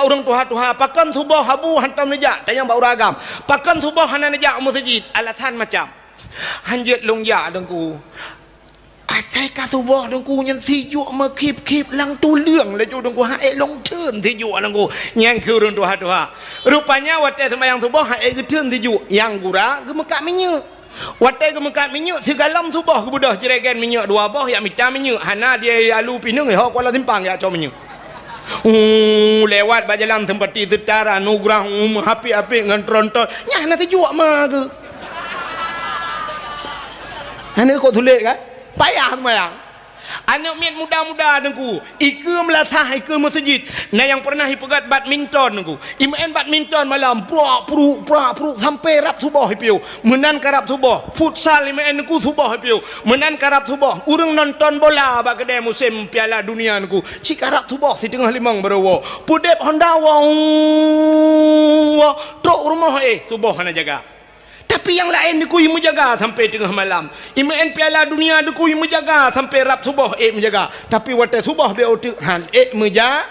ba urang tuha pakan subah habu hantam nejak tayang ba uragam pakan subah hana nejak masjid alatan macam hanjet long ya dengku sai ka subah dengku nyen sijuk ma khip lang tu leung le ju dengku hae long thun sijuk dengku nyang ku urang tuha rupanya wate sembahyang subah hae ke thun sijuk yang gura ge mekak minyak wate ke mekak minyak segalam subah ke budah jeregen minyak dua boh ya mita minyak hana dia alu pinung ho Kuala Simpang ya co minyak lewat bajalan tempat setara nugrah api-api dengan tronton nyah nanti jual mah ke ane kok tulis kan payah semayang anak mian muda-muda dengku ikut melasah ikut masjid nah yang pernah hipegat badminton dengku imain badminton malam pru sampai rap subuh hipiu menan karap subuh futsal imain dengku subuh hipiu menan karap subuh urang nonton bola bak kedai musim piala dunia dengku ci karap subuh si tengah limang berawa pudep Honda wong truk rumah subuh hana jaga. Tapi yang lain dikui menjaga sampai tengah malam. Imain piala dunia dikui menjaga sampai rap subuh menjaga. Tapi waktu subuh be otak han menjaga.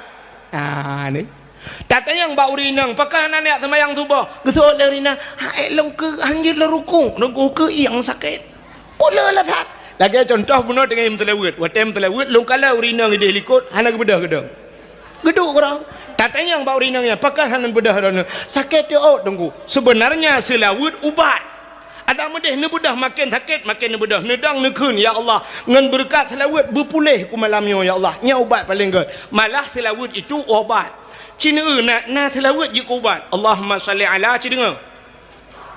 Ni. Tata yang bau rinang pakai anak semayang subuh. Gesol rinang. Long ke anjir lerukung. Nunggu ke yang sakit. Kula lah tak. Lagi contoh benar dengan telawut. Waktu telawut long kala rinang ide likut. Anak bedah gedang. Geduk orang. Tatanya yang bau rinangnya pakai hanan bedah dana sakit dia tunggu sebenarnya selawut ubat ada medeh ne bedah makin sakit makin ne bedah nedang nekun ya Allah ngan berkat selawut berpulih ku malamnya ya Allah nya ubat paling good malah selawut itu obat cina na selawut je ubat Allahumma salli ala cina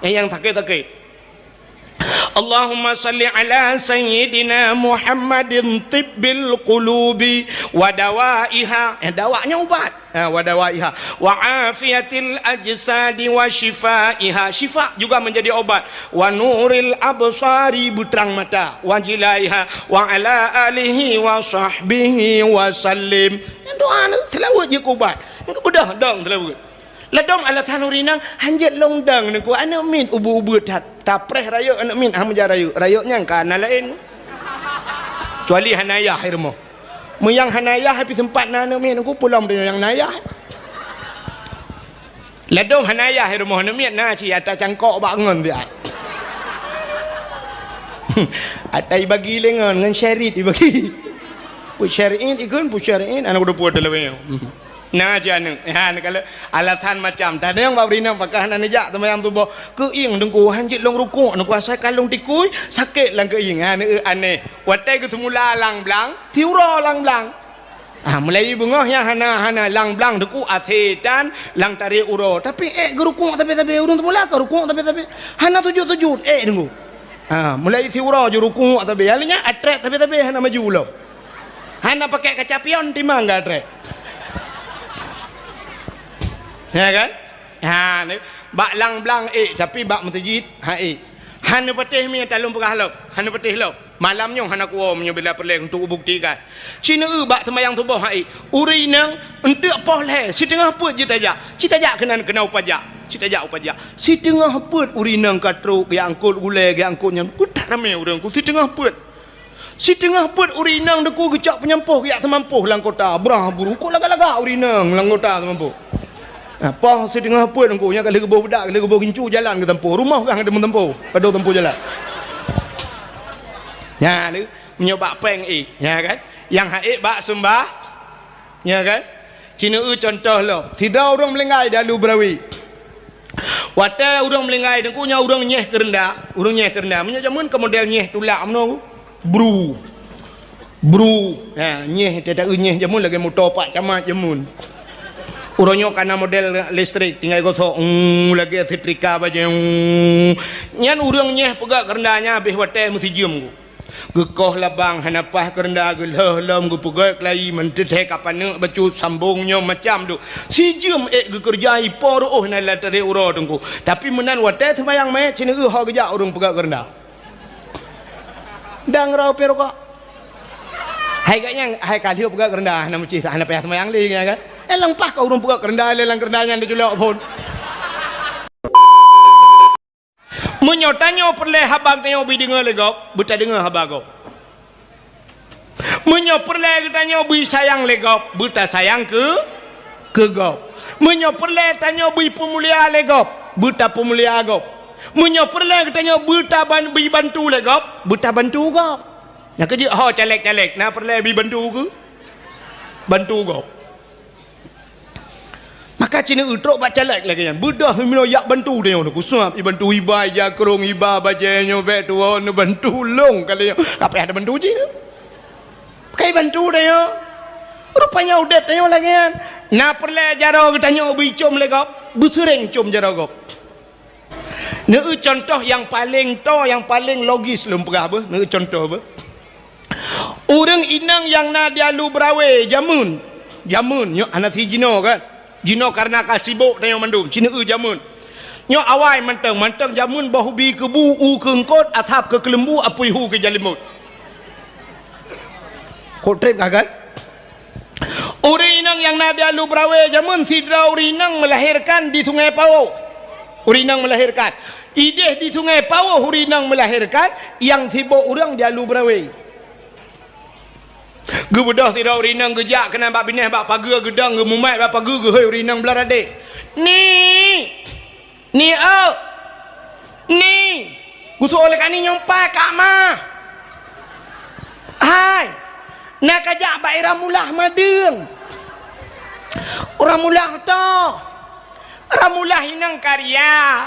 yang sakit Allahumma salli ala sayyidina Muhammadin tibbil qulubi wa dawaiha dawanya ubat wa dawaiha wa afiyatil ajsadi wa shifaiha syifa juga menjadi obat wa nuril absari butrang mata wa jilaiha wa ala alihi wa sahbihi wa sallim doa selawat je ubat bedah dong selawat ladong alatan urinang hanjet longdang niku anak min ubu-ubu tapreh rayuk anak min hamja rayuk nyang kana lain kecuali hanayah irmo muyang hanayah hapi tempat anak min aku pulang dari yang nayah ladong hanayah irmo anak min na ci ata cangkok bangun dia atai bagi lengan ngan syarit dibagi pu syariin ikun pu syariin anak udah puat dalam nah jangan kalau alatan macam tadi yang bawa pakai anak nejak temayang tubuh keing dengku hanjit long rukuk nak kuasa kalung tikui sakit lang keing aneh watai ke semula lang blang tiura lang blang mulai bungohnya hana lang blang deku asetan lang tarik uro tapi gerukuk tapi urun semula ke rukuk tapi hana tujuh dengku mulai tiura je rukuk tapi alinya atret tapi hana maju lo hana pakai kecapion timang enggak atret ya kan ni bak lang blang tapi bak masjid han patih mi talung pegah lo han patih lo malamnya han aku menyo bila perleng untuk buktikan cina bak sembayang subuh uri nang entek poleh si tengah put je tajak kena upajak si tajak upajak si tengah put uri nang katruk yang angkut gulai yang angkut nyam ku tak ramai urang ku si tengah put urinang deku gecak penyampuh yak semampuh lang kota brah buru kok laga-laga urinang lang kota semampuh apa setengah apa dengku nya kalau gebau budak kalau gebau kincu jalan ke tempuh rumah kan ada mentempuh pada tempuh jalan ya ni menyobak peng ya kan yang bak sembah ya kan cina contoh lo tidak orang melenggai dalu berawi wata orang melenggai dengku nya orang nyeh kerendah nya jamun ke model nyeh tulak mno bru nyeh tidak nyeh jamun lagi motor pak camat jamun uronyo karena model listrik tinggal gosok lagi setrika baja nyan urang nyeh pegak kerendahnya habis watai mesti jam gekoh labang hanapah kerendah gelem gu pegak kelai menteh kapan bacu sambungnya macam tu si jam gekerjai poroh na latare uro tungku tapi menan watai sembayang me cina ha gejak urang pegak kerendah dang rau perokok hai gaknya hai kali pegak kerendah na mesti ana payah sembayang li kan lengpah kau urung pegak kerendah lelang kerendahnya dia julak pun menyotanya perleh habang tanya ubi dengar legok buta dengar habang kau menyo perleh tanya ubi sayang legok buta sayang ke ke gop menyo perle tanya bui pemulia le gop buta pemulia gop menyo perle tanya buta bui bantu le gop buta bantu gop nak kerja ho caleg-caleg na perle bi bantu ke bantu gop maka cina utrok baca caleg lagi kan budah mino yak bantu dia nak kusap i bantu iba ja kerong iba bajenyo bet tuon bantu long kali apa ada bantu cina kai bantu dia rupanya udep tanya lagi kan na perle jaro tanya ubi com le gop busering com jaro gop ne contoh yang paling logis lum pegah be ne contoh be orang inang yang na dialu brawe jamun nyo anak si jino kan jino karena kasibuk tanya mandum cina jamun nyo awai manteng jamun bahubi ke bu u ke engkot athap ke kelembu apui hu ke jalimut kok trip kan orang inang yang na dialu brawe jamun sidra orang inang melahirkan di Sungai Pawo urinang melahirkan ideh di Sungai Pawo urinang melahirkan yang sibuk orang dialu brawe gebedah sirau urinang gejak kena bak bineh bak pagar gedang ge mumat bak pagar ge hoi urinang belarade ni gusu oleh kani nyompa kak ma hai nak ajak bak ramulah madeng ramulah to ramulah inang karya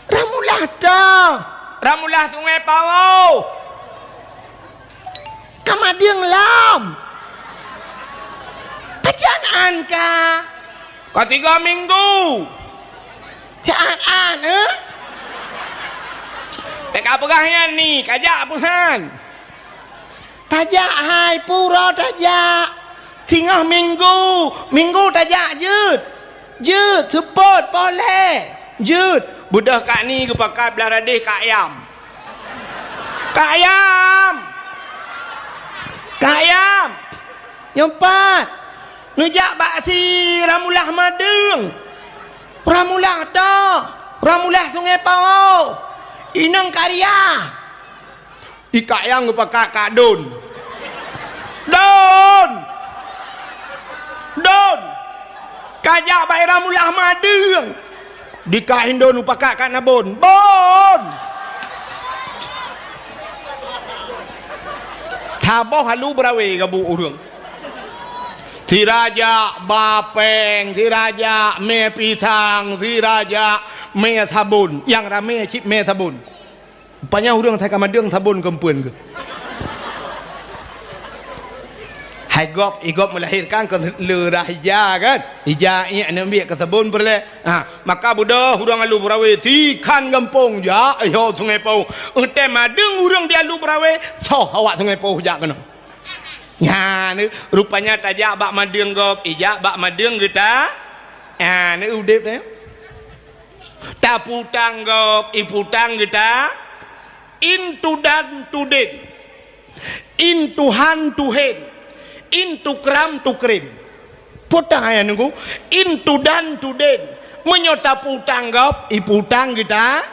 ramulah to ramulah Sungai Pawo kamadiang lam kajian ka kau 3 minggu an peka pegahnya ni kajak puhan tajak hai pura tajak tingah minggu tajak jut support boleh jut budak kak ni kepakat belaradeh kak ayam nyempat nujak baksi ramulah madeng ramulah to ramulah Sungai Pawo inang karya ika yang kepakat kak don kajak baik ramulah madeng dikain don upakat kak nabon bon taboh halu brawe gabu urang tiraja bapeng tiraja me pisang tiraja me sabun yang rame cip me sabun rupanya urang saya kamadeng sabun kempuan ke hai igop melahirkan kan lerah hija kan hija ini ambil ke sabun perle maka budah urang alu brawe sikan gampong ja ayo Sungai Pawo ente madeng urang dia alu brawe so awak Sungai Pawo jak kena nya ni rupanya tajak bak madeng gop ijak bak madeng kita ni udep ni taputang gop iputang kita into dan to den into hand to hand into kram to krim putang ayah nunggu into dan to den menyota putang gop iputang kita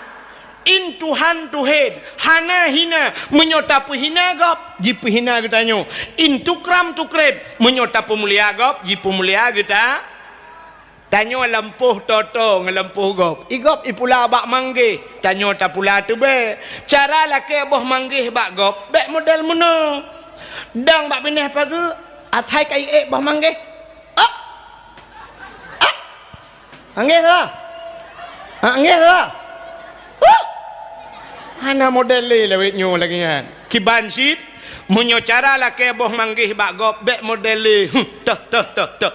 into hand to head hana hina menyota pehina gop jipu hina kita nyo into kram to krim menyota pemulia gop jipu mulia kita tanyo lempuh toto ngelempuh gop igop ipula bak manggih tanyo tapula tu be cara laki boh manggih bak gop bek model meno dang bak pineh pagi athai kai boh manggih anggih tu anggih tu hana model le lewet nyo lagi kan kiban sit munyo cara laki boh manggih bak gop bek model le tek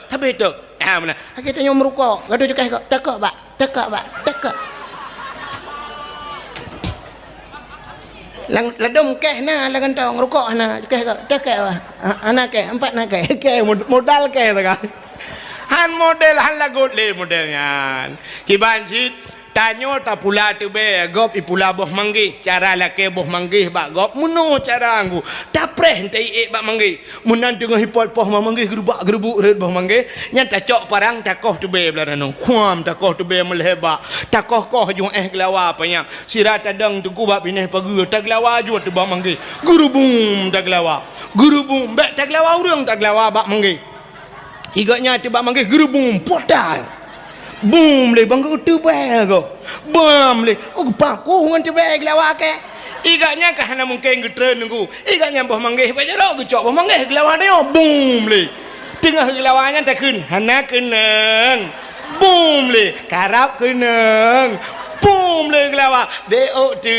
tapi tu mana kita nyo merukok gaduh juga kok tekak bak lang ladom keh na langan tong rukok na keh tekak anak keh 4 nak keh modal keh tu kan han model han lagut le modelnya kiban sit tanyo tapula tu be gop ipula boh manggih cara laki boh manggih bak gop muno cara anggu tapreh entai bak manggih munan tengah hipot poh manggih gerubuk red boh manggih nyan tacok parang takoh tu be belarano kuam takoh tu be melheba takoh koh jung gelawa panyang sirat tadang tu ku bak pineh pagi taglawa ju tu bak manggih gurubum taglawa gurubum bek taglawa urang taglawa bak manggih Igaknya tiba manggil gerubung podal. Boom le bang tu bago. Bam le. Oh paku ngan tu bag lawa ke. Igaknya kahana mungkin getren nunggu. Igaknya boh manggil bajaro gecok boh manggil lawa dia. Boom le. Tengah lawanya tak kun. Hana keneng. Boom le. Karap keneng. Boom le lawa. Deo tu.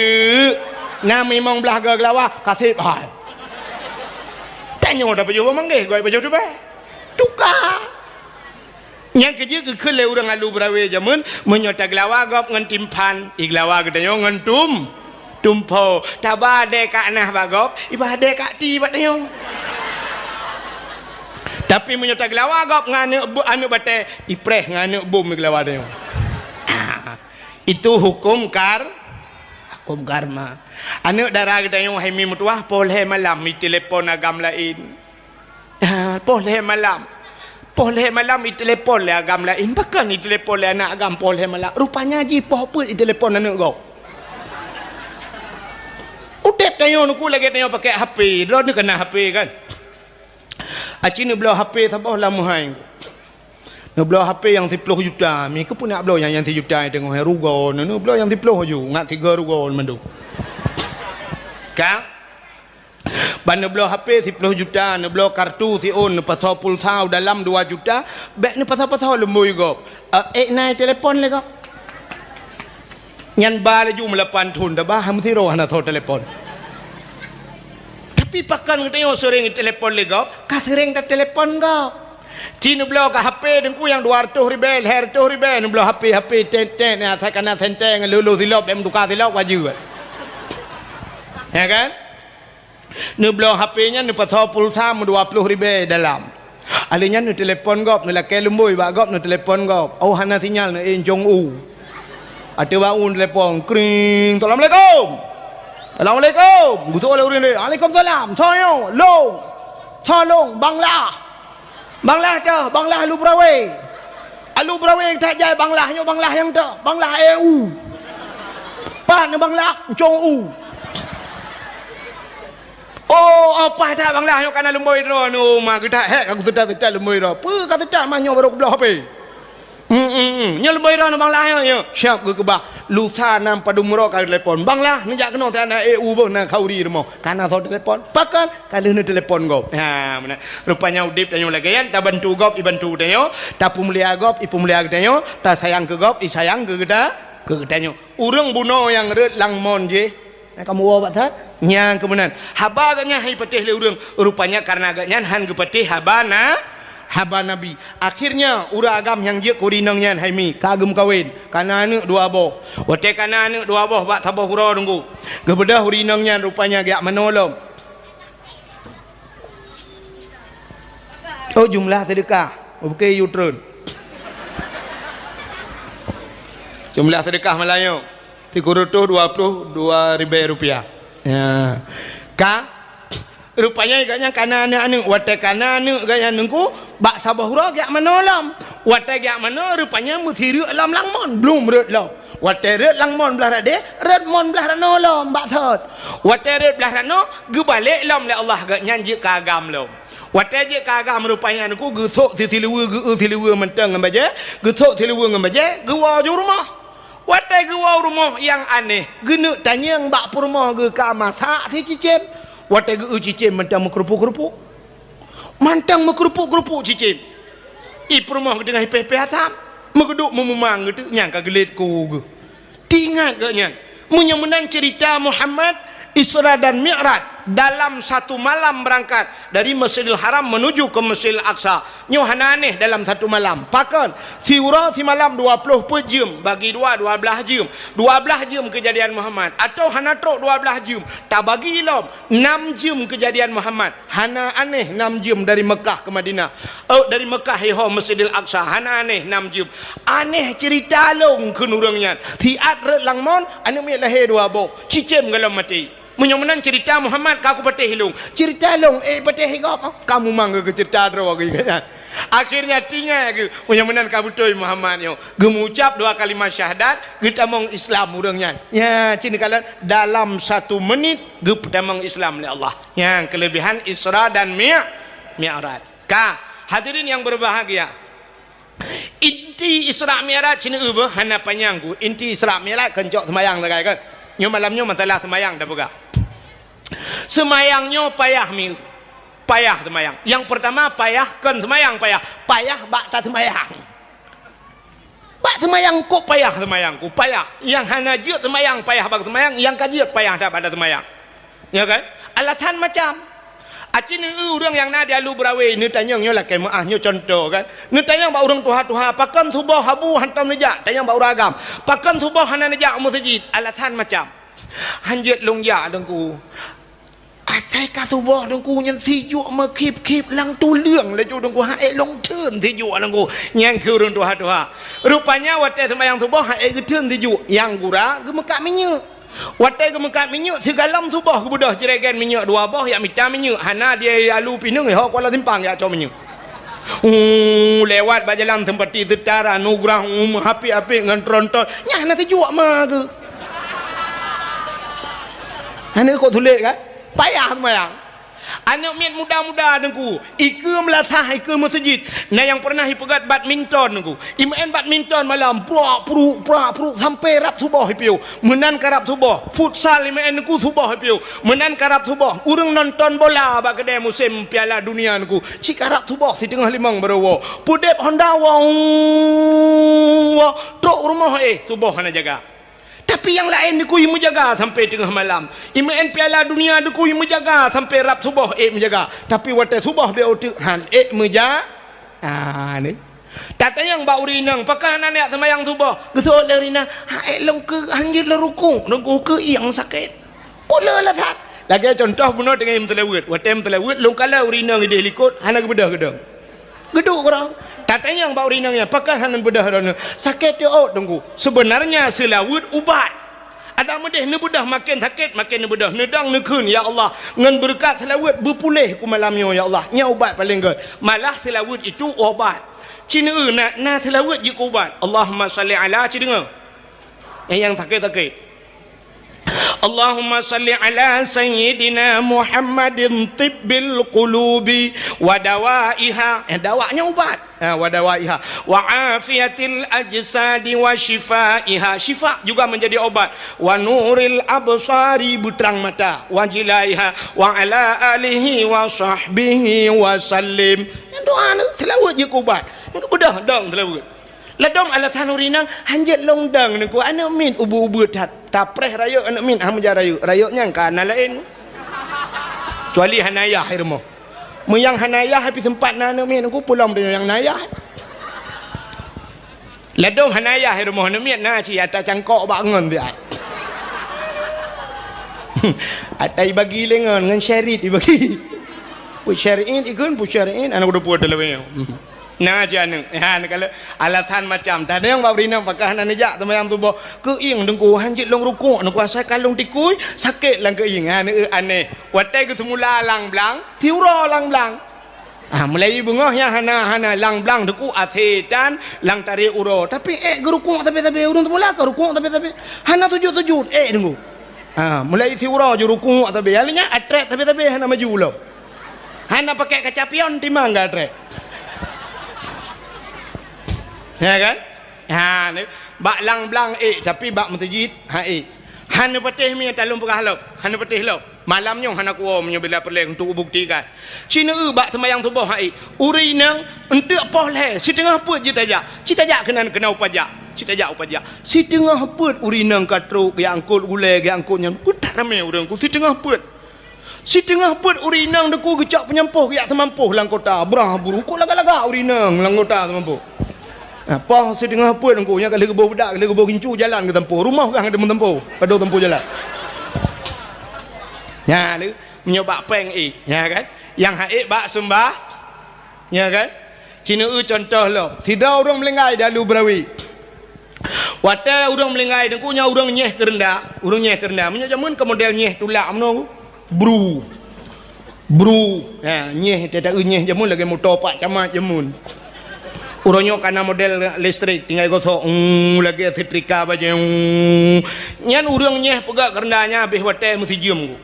Nam memang belah lawa kasih hal. Tanya dah baju boh manggil goi baju tu bag. Tukar. Yang kerja ke kele orang alu berawe jamun menyota glawa gop ngan timpan iglawa katanya ngan tumpo tabade kak nah bagop ibade kak ti batnya tapi menyota glawa gop ngane anu bate ipreh ngane bom iglawa tanya itu hukum karma anu darah katanya hai mi mutuah polhe malam mi telefon agam lain polhe malam itu telepon le agam lain bahkan itu telepon le anak agam polhe malam rupanya ji poh pun itu telepon anak kau udep tayo nuku lagi tayo pakai HP dah ni kena HP kan aci ni belah HP sabah lama hai ni belah HP yang 10 juta mi ke pun nak belah yang 1 juta tengok hai rugo ni belah yang 10 ju ngat 3 rugo mandu kan Bana belah HP 10 juta, ne belah kartu si on pasal pulsa dalam 2 juta, beg ni pasal lembui go. Naik telefon le go. Nyan ba le ju melapan thun dah bah ham si ro hana tho telefon. Tapi pakan katanya sering telefon le go, ka sering ka telefon go. Cina belah ka HP dengku yang 200 ribu, 100 ribu, ne belah HP ten ya saya kena tenteng lulu silop dem tukar silop wajib. Ya kan? Ni belah HP-nya ni pasal pulsa 20 ribu dalam. Alinya ni telefon gop ni laki lembui bak gop ni telefon gop. Oh hana sinyal ni Jong U. Ada bangun telefon kring. Assalamualaikum. Assalamualaikum. Gutu oleh urin dia. Waalaikumsalam. Toyo long. Tolong Bangla. Bangla dah, Bangla Alu Brawe. Alu Brawe yang tak jai Banglahnya Bangla yang tak. Bangla EU. Pan Bangla Jong U. Oh, apa tak Banglah yang kena lembui ro nu mak kita hek aku tidak lembui ro. Pe kata tak manyo baru belah HP. Nya lembui ro nu Banglah yo. Siap ke bah. Lusa nam padumro ka telefon. Banglah ni jak kena tanah EU bo na khauri remo. Kana so telefon. Pakan kalau ni telefon go. Ha mana. Rupanya udip tanyo lagi yan ta bantu gop i bantu tanyo. Ta pumulia gop i pumulia tanyo. Ta sayang ke gop i sayang ke kita. Ke tanyo. Urang buno yang red langmon je. Kamu awak tak? Nyang kemudian haba agaknya hai patih le urang rupanya karena agaknya han ke patih haba nabi akhirnya ura agam yang je kurinang nyan hai mi kagem kawin kana anak dua boh wate kana anak dua boh bak sabah hura tunggu gebedah urinang nyan rupanya gak menolong oh jumlah sedekah okey you turn jumlah sedekah Melayu 322 rupiah. Ya. Ka rupanya iganya kana anu wate kana anu gaya nungku bak sabah hura gak menolom. Wate gak meno rupanya muthiru alam langmon belum red law. Wate red langmon belah rade, red mon belah ranolom bak thot. Wate red belah rano ge balik lam le Allah gak nyanji kagam lo. Wate je kagam rupanya nungku ge thok tiluwe menteng ngambaje, ge thok tiluwe ngambaje, ge wa ju rumah. Watai gua rumah yang aneh. Genu tanya yang bak rumah ge ka masak ti cicim. Watai ge cicim mentang mengkerupuk-kerupuk. Mantang mengkerupuk-kerupuk cicim. I rumah ge dengan pepe atam. Megeduk memumang gitu nyang ka gelit ku ge. Tingat ge nyang. Munya menang cerita Muhammad Isra dan Mi'raj dalam satu malam berangkat dari Masjidil Haram menuju ke Masjidil Aqsa. Nyo hananeh dalam satu malam. Pakan si malam 20 jam bagi 12 jam. 12 jam kejadian Muhammad atau hana trok 12 jam. Tak bagi lom 6 jam kejadian Muhammad. Hana aneh 6 jam dari Mekah ke Madinah. Oh dari Mekah hiho Masjidil Aqsa. Hana aneh 6 jam. Aneh cerita long ke nurangnya. Tiat red langmon anu mi lahir dua bo. Cicim galam mati. Menang cerita Muhammad kaku patih long. Cerita long patih gop. Kamu mangga ke cerita ro kan. Akhirnya tinggal ke menang kabutoi Muhammad yo. Gemucap 2 kalimat syahadat kita mong Islam urangnya. Ya cini kalian dalam 1 menit ge pertama Islam oleh Allah. Yang kelebihan Isra dan Mi'raj. Ka hadirin yang berbahagia, inti Isra Mi'raj ini hana panjangku. Inti Isra Mi'raj kencok semayang lagi kan. Nyo malamnya masalah semayang dah buka. Semayangnya payah semayang. Yang pertama payah kan semayang payah bak tak semayang. Bak semayang kok payah semayangku payah. Yang hana jiut semayang payah bak semayang, yang kajiut payah tak pada semayang. Ya kan? Alasan macam acin orang yang nadi alu berawe ni tanya nyo lah kemaah nyo contoh kan. Ni tanya ba orang tuha pakan subah habu hantam nejak tanya ba uragam. Pakan subah hana nejak masjid. Alasan macam hanjut long ya dengku. Asai ka subah dengku nyen sijuk ma kip lang tu leung le ju dengku hae long teun sijuk dengku. Nyang ke orang tuha. Rupanya wate sembahyang subah hae ke teun sijuk. Yang gura gemekak minyak. Watai kemekat minyak segalam subah ke budah jeregen minyak dua boh yak mita minyak hana dia alu pinung ho Kuala Simpang yak co minyak. Lewat bajalan sempati setara nugrah api-api ngan tronton nya hana sejuk mah ke. Hana kok tulis kan? Payah semayang. Anak mian muda-muda dengku ike melasah ike masjid. Nah yang pernah hipegat badminton dengku. Imain badminton malam pruk sampai rap subuh hipiu. Menan karap subuh. Futsal imain dengku subuh hipiu. Menan karap subuh. Urang nonton bola bak kedai musim Piala Dunia dengku. Cik karap subuh si tengah limang berawa. Pudep Honda wong. Truk rumah subuh hana jaga. Tapi yang lain dikui menjaga sampai tengah malam. Imain Piala Dunia dikui menjaga sampai rap subuh menjaga. Tapi waktu subuh be otak han menjaga. Ni. Tata yang bau rinang pakai anak semayang subuh. Gesol rinang. Long ke hanjit le rukuk. Nunggu ke yang sakit. Kula lah tak. Lagi contoh bunuh dengan im telawut. Waktu im telawut long kala rinang ide likut anak bedah gedang. Geduk orang. Tatanya yang bau rinangnya pakai hanan bedah dana sakit dia tunggu sebenarnya selawut ubat ada medeh ne bedah makin sakit makin ne bedah nedang nekun ya Allah ngan berkat selawut berpulih ku malamnya ya Allah nya ubat paling good malah selawut itu obat cina na selawut je ubat Allahumma salli ala cina yang sakit Allahumma salli ala sayyidina Muhammadin tibbil qulubi wa dawaiha. Dawanya ubat. Wa dawaiha wa afiyatil ajsadi wa shifaiha. Syifa juga menjadi obat. Wa nuril absari butrang mata. Wa jilaiha wa ala alihi wa sahbihi wa sallim. Doa selawat je ubat. Bedah dong selawat. Ladom alasan urinang hanjat longdang niku anak min ubu-ubu tapreh rayuk anak min hamja rayuk rayuknya kana lain kecuali hanayah hirmo muyang hanayah habis sempat anak min aku pulang dari yang nayah ladom hanayah hirmo anak min na ci ata cangkok bangun dia atai bagi lengan ngan syarit dibagi pu syariin ikun pu syariin anak udah puat dalam nah jangan kalau alatan macam tadi yang bawa rina pakai hana nejak temayang tubuh keing dengku hanjit long rukuk nak kuasa kalung tikui sakit lang keing aneh watai ke semula lang blang tiura lang blang mulai bengahnya hana lang blang deku asetan lang tarik uro tapi gerukuk tapi urung semula ke rukuk tapi hana tujuh dengku mulai tiura je rukuk tapi alinya atret tapi hana maju ulo hana pakai kecapion timang enggak atret ya kan bak lang blang tapi bak masjid hana patih mi talung perah hana patih malamnya hana kuo menyo bila perleng untuk buktikan cina bak semayang subuh urinang entek poleh si tengah put je tajak kena upajak si tengah put urinang katruk yang angkut gulai yang angkut nyam ku tak ramai orang ku si tengah put urinang deku gecak penyampuh yak semampuh lang kota brah buru kok laga-laga urinang lang kota semampuh apa setengah apa engkau nya kalau gebau budak kalau gebau kincu jalan ke tempuh rumah orang ada mentempuh pada tempuh jalan ya ni menyebab peng ya kan yang bak sembah ya kan cina contoh lo tidak orang melengai dalu berawi wata orang melengai engkau nya orang nyeh kerendah punya jamun ke model nyeh tulak mno bru nyeh tidak nyeh jamun lagi motor pak camat jamun uronyo karena model listrik tinggal gosok lagi setrika baje nyan urang nyeh pegak kerendahnya habis wate mesti jiem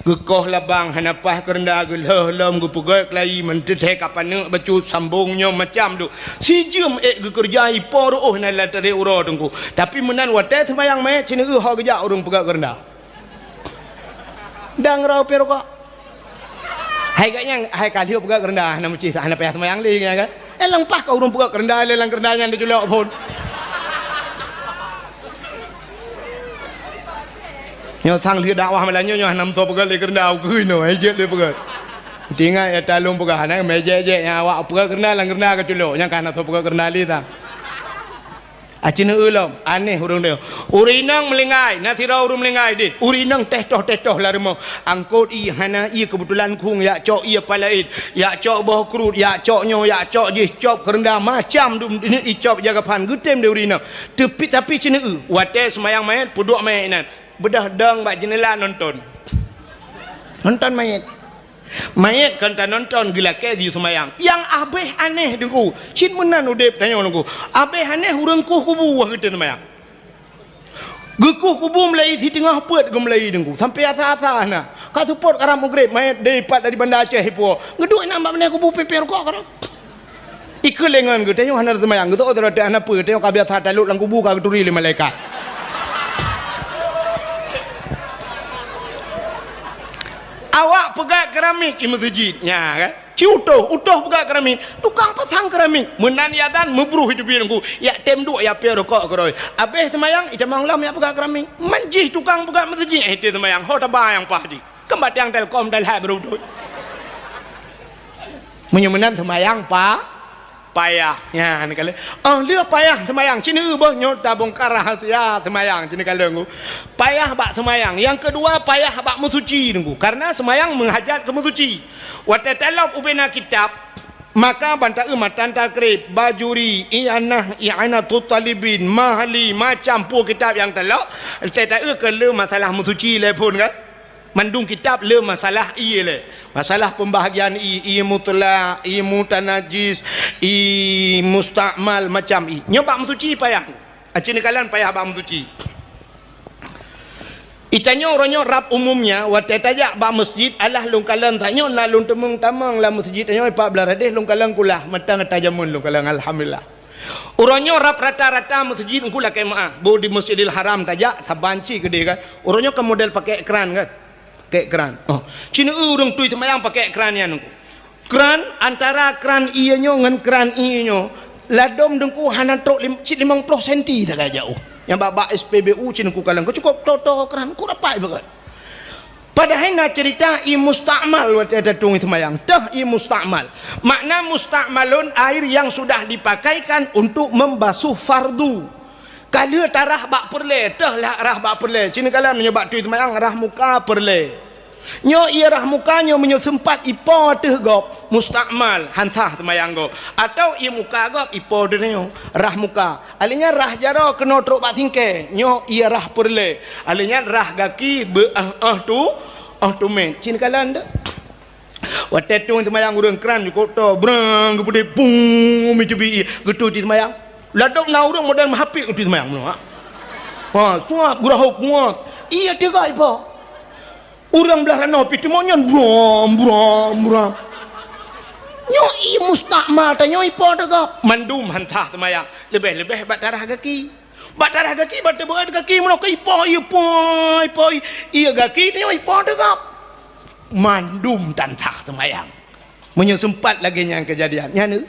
Gekoh labang hanapah kerendah gelem gu pegat kelai mentetek kapan ne bacu sambungnya macam tu. Si jem gekerjai poroh na la tare uro tungku. Tapi menan wate sembayang me cina ha kerja urang pegat kerendah. Dang rau pero kok. Hai gaknya hai kali pegat kerendah na mesti hana payah sembayang li kan. Lengpah kau urang pegat kerendah lelang kerendahnya dia julak pun. Nyo sang lihat dakwah malanyo nyo hanam to pegat le kerendau kui no ai jet le pegat. Tinga ya talung pegat hana meje je nya awak pegat kerendau lang kerendau ke culo yang kana to pegat kerendau li ta. Acina ulom aneh urang dia. Urinang melingai natira urang melingai dit. Urinang teh-toh larimo. Angkot i hana i kebetulan kung ya cok i palaid. Ya cok boh krut ya cok nyo ya cok je cop kerendau macam dum ini i cop jaga pan gutem de urinang. Tapi cina wate semayang main puduk main nan. Bedah dang bak jendela nonton mayat kan tak nonton gila ke di semayang yang abeh aneh dengku cin menan udep tanya dengku abeh aneh urang kubu wah kita semayang kubu melai si tengah pet melai dengku sampai asa-asa na ka support karam magrib mayat dari Banda Aceh hipo ngeduk nak bak kubu peper kok karam ikut lengan ke tanya hana semayang gitu ada anak pe tanya ka biasa talut lang kubu ka turi le malaikat. Awak pegat keramik di masjid nya kan utuh pegat keramik tukang pasang keramik menan yadan mebruh hidup aku ya tem duk ya pe rokok keroi habis semayang ita manglam ya pegat keramik manjih tukang pegat masjid itu semayang ho tabayang pahdi kembat yang telkom dal ha berudut menyemenan semayang payah ya ni kali lia payah semayang cina boh nyota bongkar rahasia semayang cina kali payah bak semayang yang kedua payah bak musuci nunggu karena semayang menghajat ke musuci watatalab ubena kitab maka banta matan takrib bajuri i'ana tutalibin mahali macam pu kitab yang telok saya tak ke le masalah musuci le pun kan mandung kitab le masalah iye le masalah pembahagian i mutlak i mutanajis i mustakmal macam i nyobak mensuci payah acini kalian payah bak mensuci itanya orangnya rap umumnya wate tajak bak masjid alah lung kalan tanya na lung temung tamang la masjid tanya 14 hadis lung kalan kulah matang tajamun lung kalan alhamdulillah orangnya rap rata-rata masjid kulah kemaah bo di Masjidil Haram tajak sabanci gede kan orangnya ke model pakai ekran kan keran. Cina urang tui semayang pakai keran yang nunggu. Keran antara keran ianya dengan keran ianya ladom dengku hana trok 50 cm tak jauh. Yang bak SPBU cina ku kalang cukup toto keran ku rapai banget. Padahal nak cerita i mustakmal waktu ada tung semayang. Tah i mustakmal. Makna mustakmalun air yang sudah dipakaikan untuk membasuh fardu. Kalau tarah bak perle, tah lah rah bak perle. Cina kalam menyebab tui semayang rah muka perle. Nyo ia rah mukanya menyo sempat ipo teh gop mustakmal hansah semayang go atau ia muka gop ipo denyo rah muka alinya rah jaro kena truk bak singke nyo ia rah perle alinya rah gaki be tu men cin kalan dak watet tu semayang urang keran ko to brang gede pung micubi getu di semayang ladok na urang modal mahapik di semayang ha suap gurau muat iya tiga ipo orang belah rano pitu monyon brom nyo i mustakmal ta nyo ipo daga mandum hantah semayang lebih bat darah kaki bat buat kaki mono ke ipo iya kaki nyo ipo daga mandum tantah semayang menyo sempat lagi yang kejadian nya nu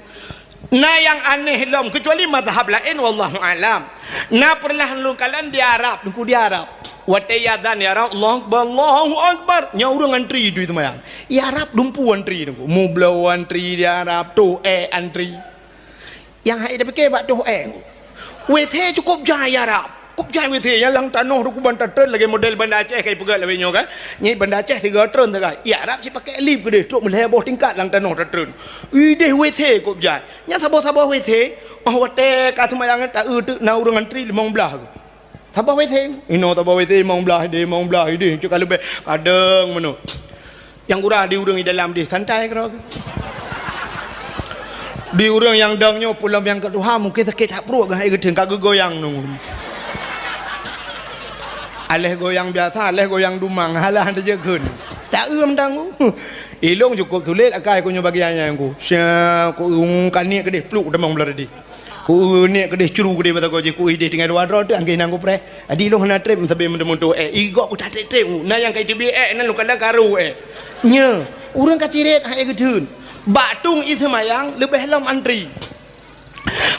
na yang aneh lom kecuali mazhab lain wallahu alam na pernah lu kalian di Arab di Arab watayadan ya Allahu akbar nya urang antri itu semayang ya Arab dumpu antri tu mu blow antri di Arab tu antri yang hai dah pakai bak tu WC cukup jaya Arab cukup jaya WC yang lang tanah du kuban tren lagi model Banda Aceh kai pegat lebih nyo kan ni Banda Aceh 3 tren tu kan ya Arab si pakai lift gede tu meleboh tingkat lang tanah tren ide WC cukup jaya nya sabo WC wate ka semayang tak tu na urang antri 15 Tabah WC, ino tabah WC mong belah ide, cakap lebih kadang mana, yang urah di urang di dalam di santai kerana, di urang yang dangnya pulang yang kedua mungkin sakit tak perut kan, ikut kagak goyang nung, aleh goyang biasa, aleh goyang dumang, halah anda je kun, tak tanggu. Ilong cukup tulis akai ku bagiannya aku. Sia ku kan ni kedih pluk demang belar di. Ku ni kedih curu kedih bata goje ku ide dengan dua tu angin aku pre. Adi long na trip sabe mendemun tu igok ku tak trip. Na yang kai tibi nan lu kadang karu Nya, urang kaciret hai gedun. Batung ismayang lebih lam antri.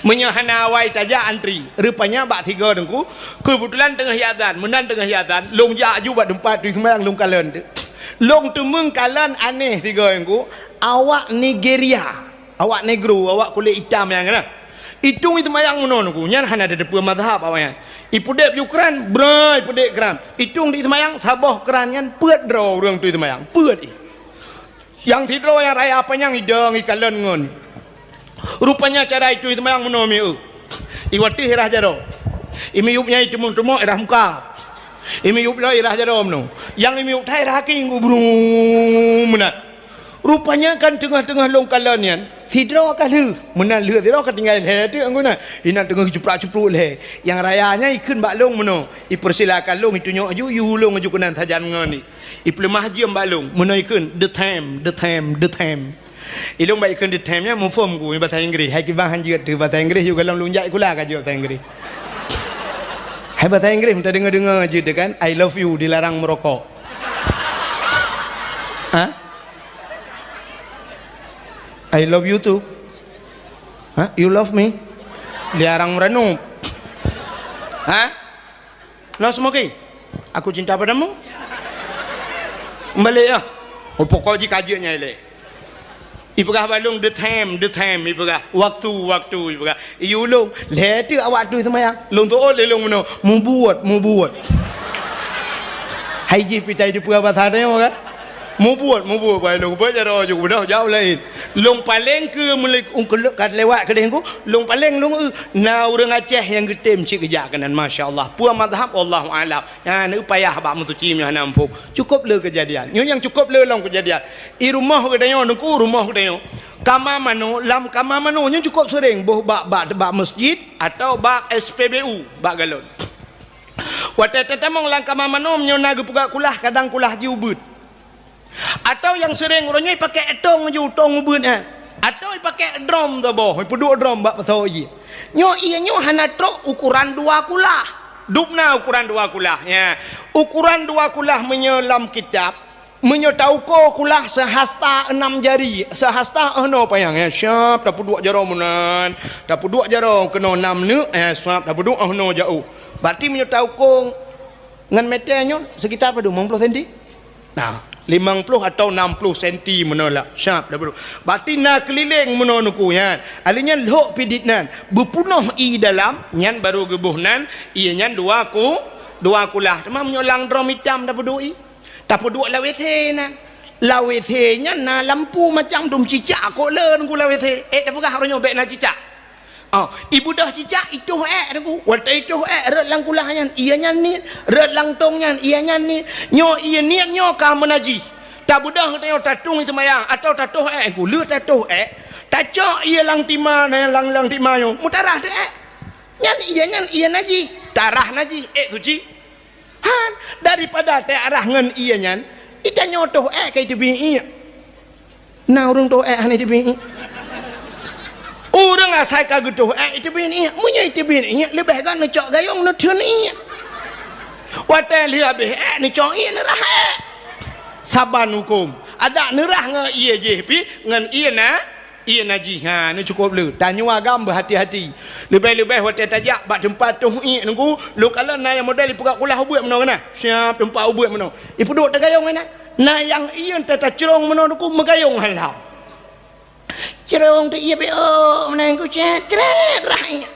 Menyahanawai taja antri. Rupanya bak tiga dengku. Kebetulan tengah hiadan, menan tengah hiadan, long ja ju bak tempat tu ismayang long kalen. Long temung kalan aneh tiga dengku. Awak Nigeria, awak negro, awak kulit hitam yang kena. Itu ismayang menon ku. Nyan han ada depa mazhab awaknya. Ipudep Ukraine, brai ipudep kran. Itung di ismayang sabah kran nyan peut draw urang tu ismayang. Peut. Yang tidro yang raya apa yang idang ikalan ngon. Rupanya cara itu yang menomia. Iwati hirah jaro. Imi yupnya itu muntumo irah muka. Imi yup lo irah jaro mno. Yang imi yup thai raking ubrum menat. Rupanya kan tengah-tengah longkalan yan. Tidro kalu menat leu tidro ketinggal le tu angguna. Ina tengah ceprak-cepruk le. Yang rayanya ikun bak long mno. Ipersilakan long itu nyok aju yu long aju kunan sajan ngoni. Iplemah jiam balung menaikkan the time. Ilung baikkan the time nya mufum ku bahasa Inggeris. Hai kibahan juga tu bahasa Inggeris juga dalam lunjak kula ka bahasa Inggeris. Hai bahasa Inggeris minta dengar je kan I love you dilarang merokok. Ha? I love you too. Ha? You love me? Dilarang merenung. Ha? No smoking. Aku cinta padamu. Balik ya. Oh pokok ji kajiannya ile. Ipegah balung the time ipegah waktu ipegah. Iulung letu awak tu semayang. Long tu ole long meno mu buat. Hai ji pitai di puas bahasa dia kan. Mu buat balung berjaro juga dah jauh lain. Long paling ke mulai ungkel kat lewat kedeng ku. Long paling long na urang Aceh yang getem cik kejak kanan masya-Allah. Puas mazhab Allahu a'lam. Ya ni upaya bak mutuci mi nampuk. Cukup le kejadian. Nyo yang cukup le long kejadian. I rumah kedayo nungku rumah kedayo. Kama mano lam kama mano nyo cukup sering boh bak masjid atau bak SPBU bak galon. Wata-tata mong lang kama mano nyo nagu puga kulah kadang kulah jiubut. Atau yang sering orangnya pakai etong je utong ubun atau pakai drum tu boh peduk drum bak pasau je nyo iya nyo hanatro ukuran dua kulah dupna ukuran dua kulah ya ukuran dua kulah menyelam kitab menyotau ko kulah sehasta 6 jari sehasta no payang ya syap dah peduk jaro menan dah peduk jaro kena 6 ne syap dah peduk no jauh berarti menyotau ko ngan meter nyo sekitar pada 50 cm nah 50 atau 60 senti menolak syap dah bro berarti nak keliling menonuku ya alinya lok piditnan berpunuh i dalam nyan baru gebuhnan ia nyan dua kulah tamam nyolang drum hitam dah berdui tak peduk lawethe nan lawethe nya na lampu macam dum cicak kok len ku lawethe dah pegah orangnya bek na cicak ibu dah cicak itu aku waktu itu red lang kulahnya ianya ni red lang tongnya ianya ni nyo ia ni nyo ka menaji tak budah tengok tatung itu mayang atau tatuh aku lu tatuh tacok ia lang tima lang tima yo mutarah de nyan ia naji tarah naji suci han daripada te arah ngan ia nyan ita nyotoh kai tu bi na urang to hani tu bi orang asai kagutuh itu bini munya itu bini lebih kan cok gayung no thuni wate lihat ni cok ia nerah saban hukum ada nerah ngan ia je pi ngan ia naji ni cukup le tanya agam berhati-hati lebih-lebih wate tajak bak tempat tu nunggu lu kalau na yang model pegak kulah ubuat meno kana siap tempat ubuat meno ipu duk tegayung na yang ia tata cerong meno ku megayung halau cerong tu ia be menang ku ceret rahnya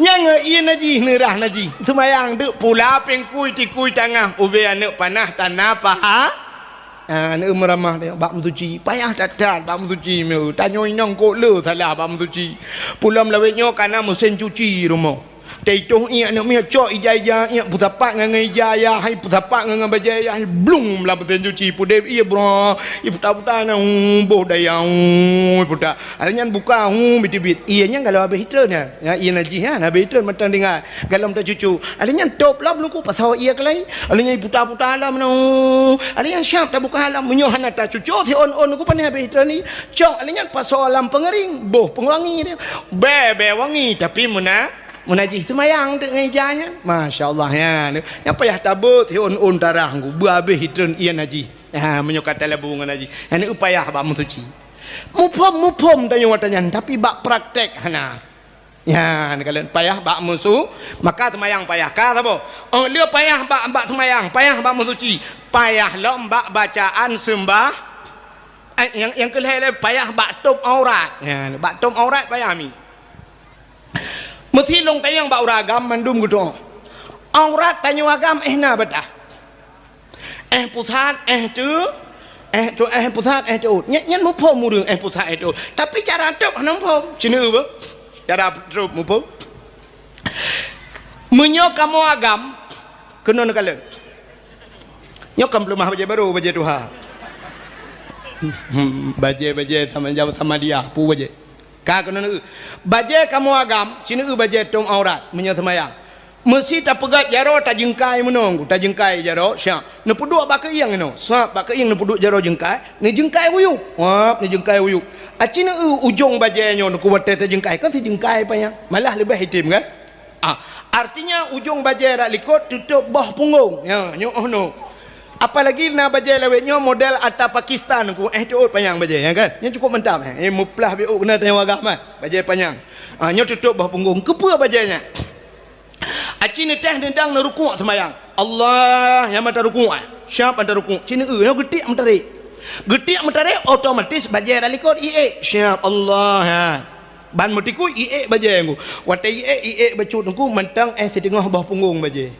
yang ia naji nerah naji semayang duk pula pengkui tikui tangah ube anak panah tanah paha anak meramah dia bak mensuci payah tatat bak mensuci meu tanyo inong ko le salah bak mensuci pulam lawetnya kana mesin cuci rumah Taitoh ia nak mia cok ijaya ia putapak ngan ijaya hai putapak ngan bajaya hai blung lah beten cuci pude ia bro ia puta-puta na boh dayang puta alanya buka bit-bit ianya kalau habis hitler ya ia naji ha habis hitler matang dengar galam tak cucu alanya top lah belum ku pasal ia kelai alanya puta-puta alam na alanya syap tak buka alam menyohan tak cucu si on ku pandai habis hitler ni cok alanya pasal alam pengering boh pengwangi dia be wangi tapi menajih semayang dengan ijanya masya-Allah ya yang payah tabut on darah ku berhabis hitun ia najih menyokat labu dengan najih ini upaya bak mensuci mupom tanya watanyan tapi bak praktek hana ya kalau payah bak musu maka semayang payah ka apa dia payah bak semayang payah bak mensuci payah lo bak bacaan sembah yang kelihatan payah bak tup aurat ya bak tup aurat payah mi mesti long tayang ba uragam mandum gitu aurat tanya agam na betah pusat pusat tu nyen mu pom mu rung pusat tu tapi cara tup hanam pom cina ba cara tup mu pom menyok kamu agam kena nakala nyok kam belum baje baru baje tuha baje sama dia pu baje kak kena baje kamu agam cina baje tom aurat menyemayang mesti tak pegat jaro tak jengkai menong tak jengkai jaro syak ne puduk bak iang no sap bak iang ne puduk jaro jengkai ni jengkai uyuk wap ni jengkai uyuk cina ujung baje nyo ku wate tak jengkai kan si jengkai payang malah lebih hitam kan artinya ujung baje rak likut tutup bawah punggung ya nyo no apalagi na baje lawetnya model atas Pakistan ku tu panjang baje ya kan nya cukup mantap muplah biu kena tanya wagah mah baje panjang nya tutup bawah punggung kepa bajenya acini teh dendang na rukuk semayang Allah yang mata rukuk siap mata rukuk cini nya getik mentarik otomatis baje ralikot siap Allah ha ban mutiku baje aku wate bacut aku mentang setengah bawah punggung baje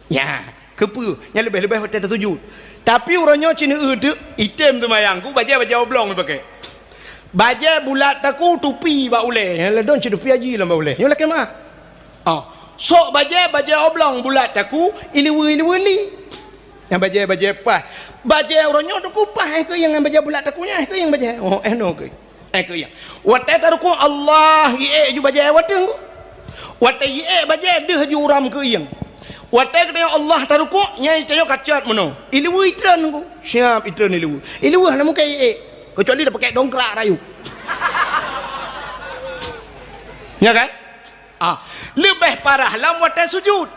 ya kepu yang lebih-lebih hotel tersujud tapi orangnya cina tu item tu mayang ku baja oblong pakai baja bulat taku tupi ba ule la don ci tupi aji lah ba ule yo la kema sok baja oblong bulat taku iliwi yang baja pas baja orangnya tu ku pas ke yang baja bulat takunya ke yang baja no ke yang wate taruku Allah ju baja wateng wate baja deh ju uram ke yang watak dia Allah taruku nyai tayo kacat mono iliwu itran ku siap itran iliwu hana muka kecuali dah pakai dongkrak rayu ya kan lebih parah lam watak sujud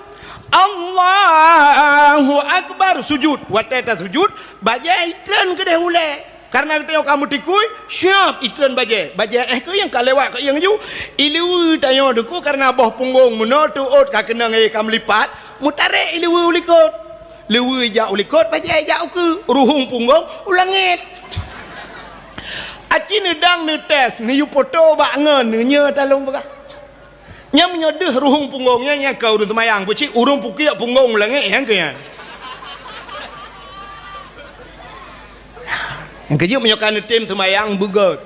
Allahu Akbar sujud watak sujud baja itran ke dah mulai karena tayo kamu tikui siap itran baja ke yang kalewat ke yang ju iliwu tayo deku karena bawah punggung mono tuut ka kena ngai kam lipat mutare iliwu ulikot lewu ja ulikot baje ja ke ruhung punggung ulangit aci nedang ne tes ne yu foto ba ngen ne nya talong ba nya menyodeh ruhung punggungnya nya kau du semayang puci urung pukiak punggung ulangit yang ke yang kerja menyokan tim semayang bugot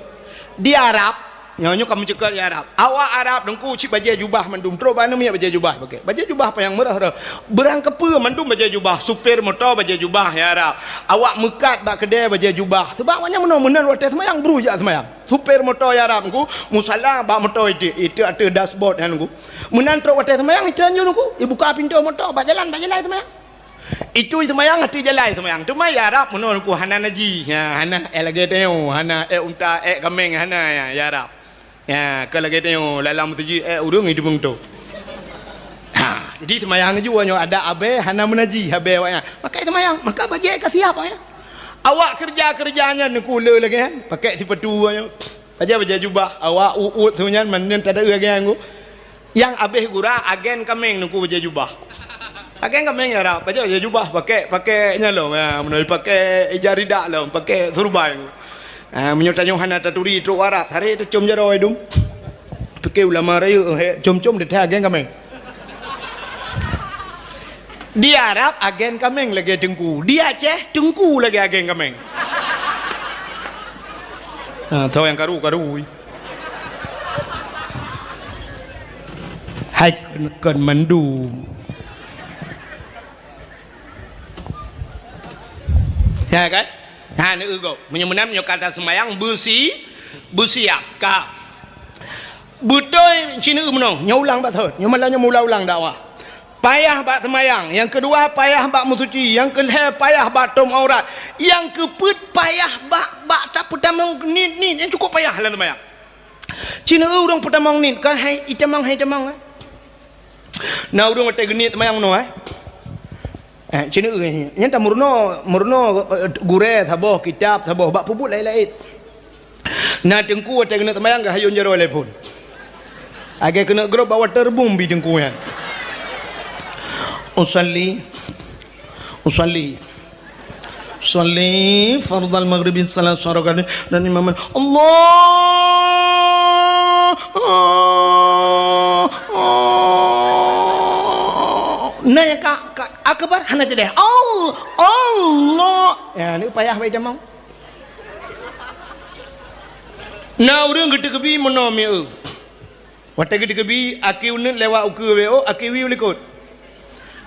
di Arab nyonya kamu cakap di Arab awak Arab dengku cik baje jubah mandum terus mana minyak baje jubah pakai baje jubah apa yang merah berang kepa mandum baje jubah supir motor baje jubah ya Arab awak mekat bak kedai baje jubah sebab banyak menan waktu semayang berujak semayang supir motor ya Arab ku musalla bak motor itu ada dashboard kan ku menan terus waktu semayang itu anjur ku buka pintu motor bak jalan semayang itu semayang hati jalan semayang tu mai Arab menon ku hana naji ya hana lagi tengok hana unta kameng hana ya Arab ya kalau kita tengok dalam tujuh urung hidup tu jadi semayang juga ada abe hana menaji abe awaknya maka semayang maka baje kasih apa ya awak kerjanya nekula lagi kan pakai sipetu baje jubah awak uut sebenarnya menen tak ada lagi yang abe gura agen kameng nuku baje jubah agen kameng ya rap baje jubah pakai nyalo ya menoi pakai ijarida lo pakai surban menyotanya hana taturi tu warat hari tu cum jaro idum pakai ulama raya cum dia agen kameng di Arab agen kameng lagi tengku di Aceh tengku lagi agen kameng tahu yang karu hai cần mandu ya kan ha ni ugo menyemenam nyo kata semayang bersiap ka betul sini menong nyulang bak thot nyomalanya mula-ulang dakwah payah bak semayang yang kedua payah bak musuci yang ketiga payah bak tom aurat yang keput payah bak tak pertama ni yang cukup payah lah semayang cina urang pertama ni kan hai itamang na urang ate geni semayang no cina yang tak murno gure thaboh kitab thaboh bak pubut lain-lain na tengku ate geni semayang ga hayun jero lepun agak kena grup bawa terbum bi tengku yan usalli fardal maghribi salat syarakat dan imam Allah nah yang akbar hana jadi Allah ya ni payah baik jamang na urang gede kebi monomi wata gede kebi aki unut lewat uku weo aki wi ulikut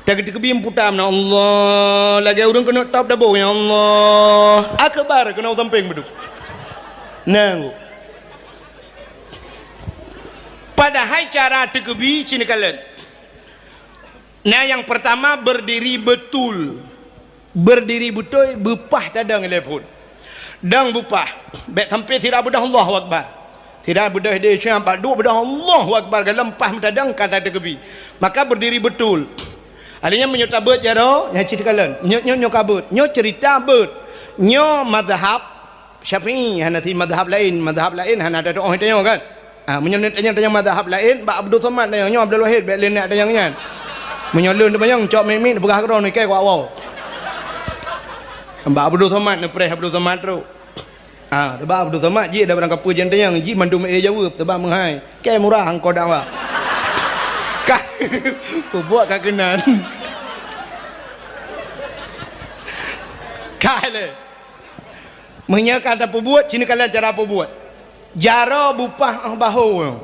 tak gede kebi putam na Allah lagi urang kena top dabo ya Allah akbar kena tamping bedu nang padahal cara tekebi cini kalian nah yang pertama berdiri betul bupah tadang telepon dang bupah baik sampai tidak bedah Allahu Akbar tidak bedah dia campak dua bedah Allahu Akbar lempah tadang kata tekebi maka berdiri betul adanya menyota bet jaro yang cerita kalian nyo kabut nyo cerita bet nyo mazhab Syafi'i hanafi mazhab lain hana ada doa tanya kan menyonat tanya mazhab lain Pak Abdul Somad nyo Abdul Wahid baik lain nak tanya kan menyolun tu bayang cok mimin berah kron ni kai wow Mbak Abdul Somad ni preh Abdul Somad tu sebab Abdul Somad ji dah berangkat pujian tayang ji mandu me Jawa sebab menghai kai murah hangko dak wa kah buat kak kenan kale menyakan apa buat sini kalian cara apa buat jaro bupah bahu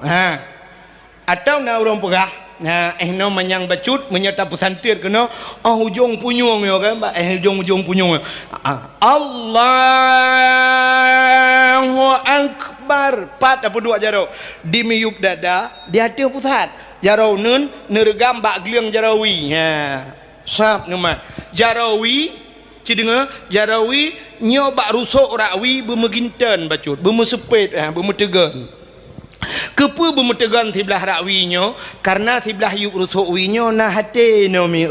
atau na orang perah no manyang bacut menyata pesantir kena hujung punyung yo kan hujung punyung Allahu Akbar pat apa dua jaro di miyup dada di hati pusat jaro nun nergam bak gliang jarawi sap nama jarawi cidenga jarawi nyo bak rusuk rawi bemeginten bacut bemesepet bemetegan kepu bemetegan sebelah rakwinyo karena sebelah yuk rusuk winyo na hati no mi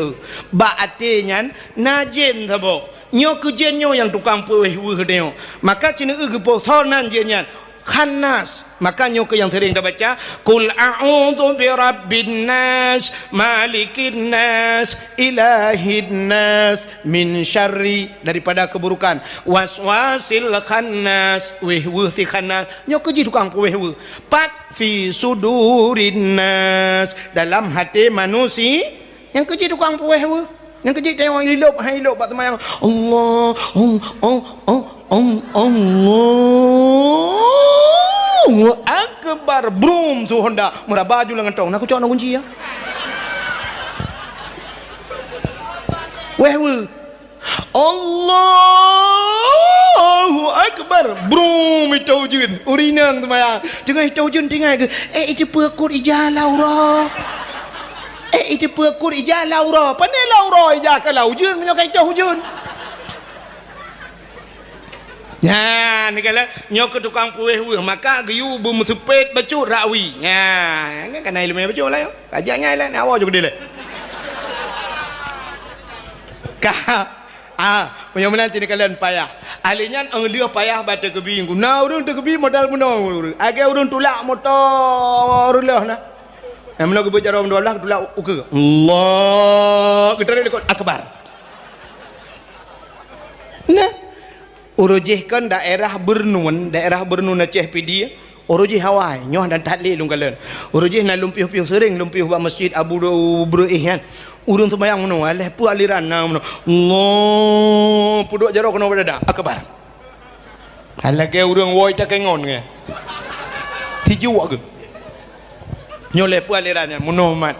ba ate nyan na jen thabo nyo ke jen nyo yang tukang puih wuh deo maka cina gepo thonan jen nyan khanas maka nyo ke yang sering dah baca qul a'udzu birabbin nas malikin nas ilahin nas min syarri daripada keburukan waswasil khannas wuh si khannas nyo ke ji tukang puih wuh pat fi sudurin nas dalam hati manusia yang keji tukang puih wuh yang keji tengok hidup pak temayang Allah Allahu Akbar brum tu honda murah baju lengan tong nak cok nak kunci ya weh Allahu Akbar brum itu jun urinang tu maya dengan itu jun tinggal ke itu pekut ijah laura itu pekut ijah laura pandai laura ijah ke lau jun menyokai itu jun ya ni kala nyok tukang puih wuh maka geyu bemusupet bacut rawi ya kan kana ilmu bacut lah yo kajaknya lah nak awak juga dia punya mana cini kalian payah alinya dia payah baca kebi guna urun tu kebi modal menong agak urun tulak motor lah nah mana kebi cara mendolah tulak uke Allah kita rekod akbar nah urujihkan daerah Bernun Aceh PD urujih Hawaii nyoh dan tatli lung kalian urujih na lumpiuh-piuh sering lumpiuh ba masjid Abu Bruih kan urun sembayang meno aleh pu aliran na meno Allah puduk jaro kena badadak akbar halake urang woi tak kengon ke tiju ke nyoleh pu alirannya munomat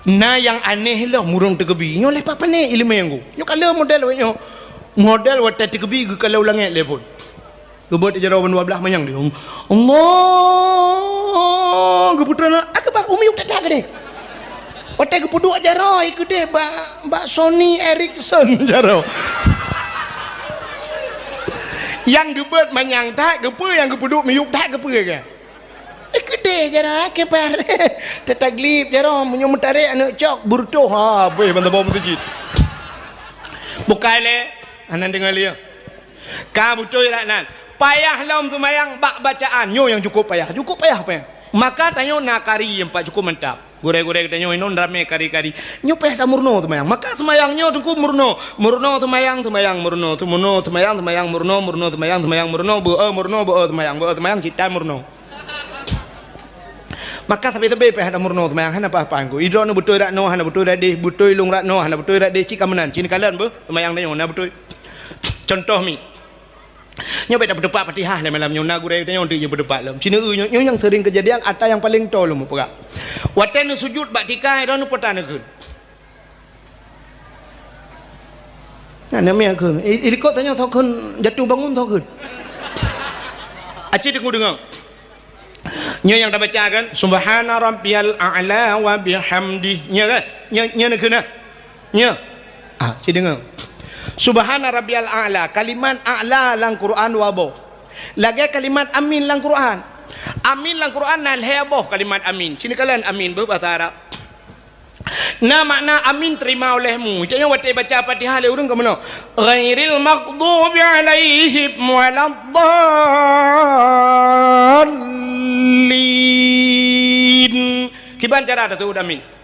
na yang aneh lah murung tegebi nyoleh apa ne ilmu yang ku nyo kalau model wata tegebi kalau langit lepon gebot jaro 12 manyang dia Allah geputrana akbar umi udah dah gede wata gepudu jaro gede mbak Sony Ericsson jaro yang gebot manyang tak gepu yang gepudu miuk tak gepu ke gede jara ke par tetaglip jara munyo mutare anak cok burto ha boy banda bawa masjid bukale anan dengar dia ka butoi ranan payah lom semayang bak bacaan nyo yang cukup payah apa ya maka tanyo nakari yang pak cukup mantap gore-gore tanyo inon rame kari-kari nyo payah murno semayang maka semayang nyo tungku murno semayang murno semayang murno semayang kita murno maka tapi pe hana murno semayang hana apa angku idro no butoi rak no hana butoi rak de butoi lung rak no hana butoi rak de cik kamenan cini kalian be semayang tanyo na butoi contoh mi nyo beta berdebat Fatihah le malam nyo na gure tanyo untuk je berdebat lam cini nyo yang sering kejadian ata yang paling tol mu pegak waten sujud bak tikai ro no potana keun nah namanya keun iliko tanyo thok keun jatuh bangun thok keun aci dengu dengar nyo yang dah baca kan subhana rabbiyal a'la wa bihamdi nya kan nya nak kena nya cik dengar subhana rabbiyal a'la kalimat a'la lang Quran wa bo lagi kalimat amin lang Quran nal heboh kalimat amin sini kalian amin berbahasa Arab na makna amin terima olehmu nya wate baca Fatihah le urang ke mana ghairil maghdubi alaihim waladdallin kiban cara tu amin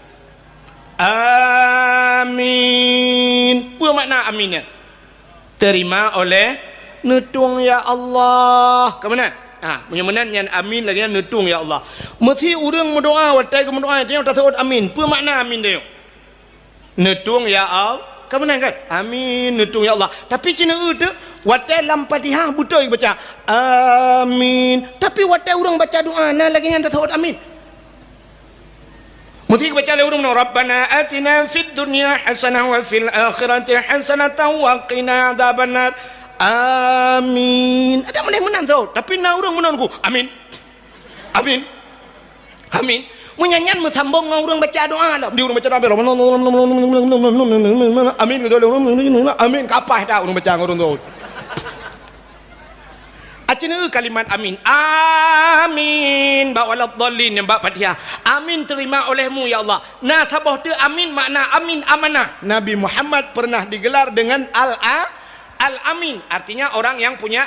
amin apa makna aminnya terima oleh nutung ya Allah ke mana punya menan yang amin lagi nutung ya Allah mesti urang mendoa watai ke mendoa dia tak sebut amin apa makna amin dia nutung ya Allah ke mana kan amin nutung ya Allah tapi cina tu watai lam Fatihah betul baca amin tapi watai urang baca doa nah lagi yang tak sebut amin mesti baca le urang rabbana atina fid dunya hasanah wa fil akhirati hasanah wa qina adzabannar amin ada menang tu tapi na urang menangku amin munyanyian mesambung urang baca doa lah di urang baca doa amin gitu amin kapah dah urang baca urang tu acina kalimat amin ba waladdallin yang ba Fatihah amin terima olehmu ya Allah nah sabah tu amin makna amin amanah Nabi Muhammad pernah digelar dengan Al-Amin artinya orang yang punya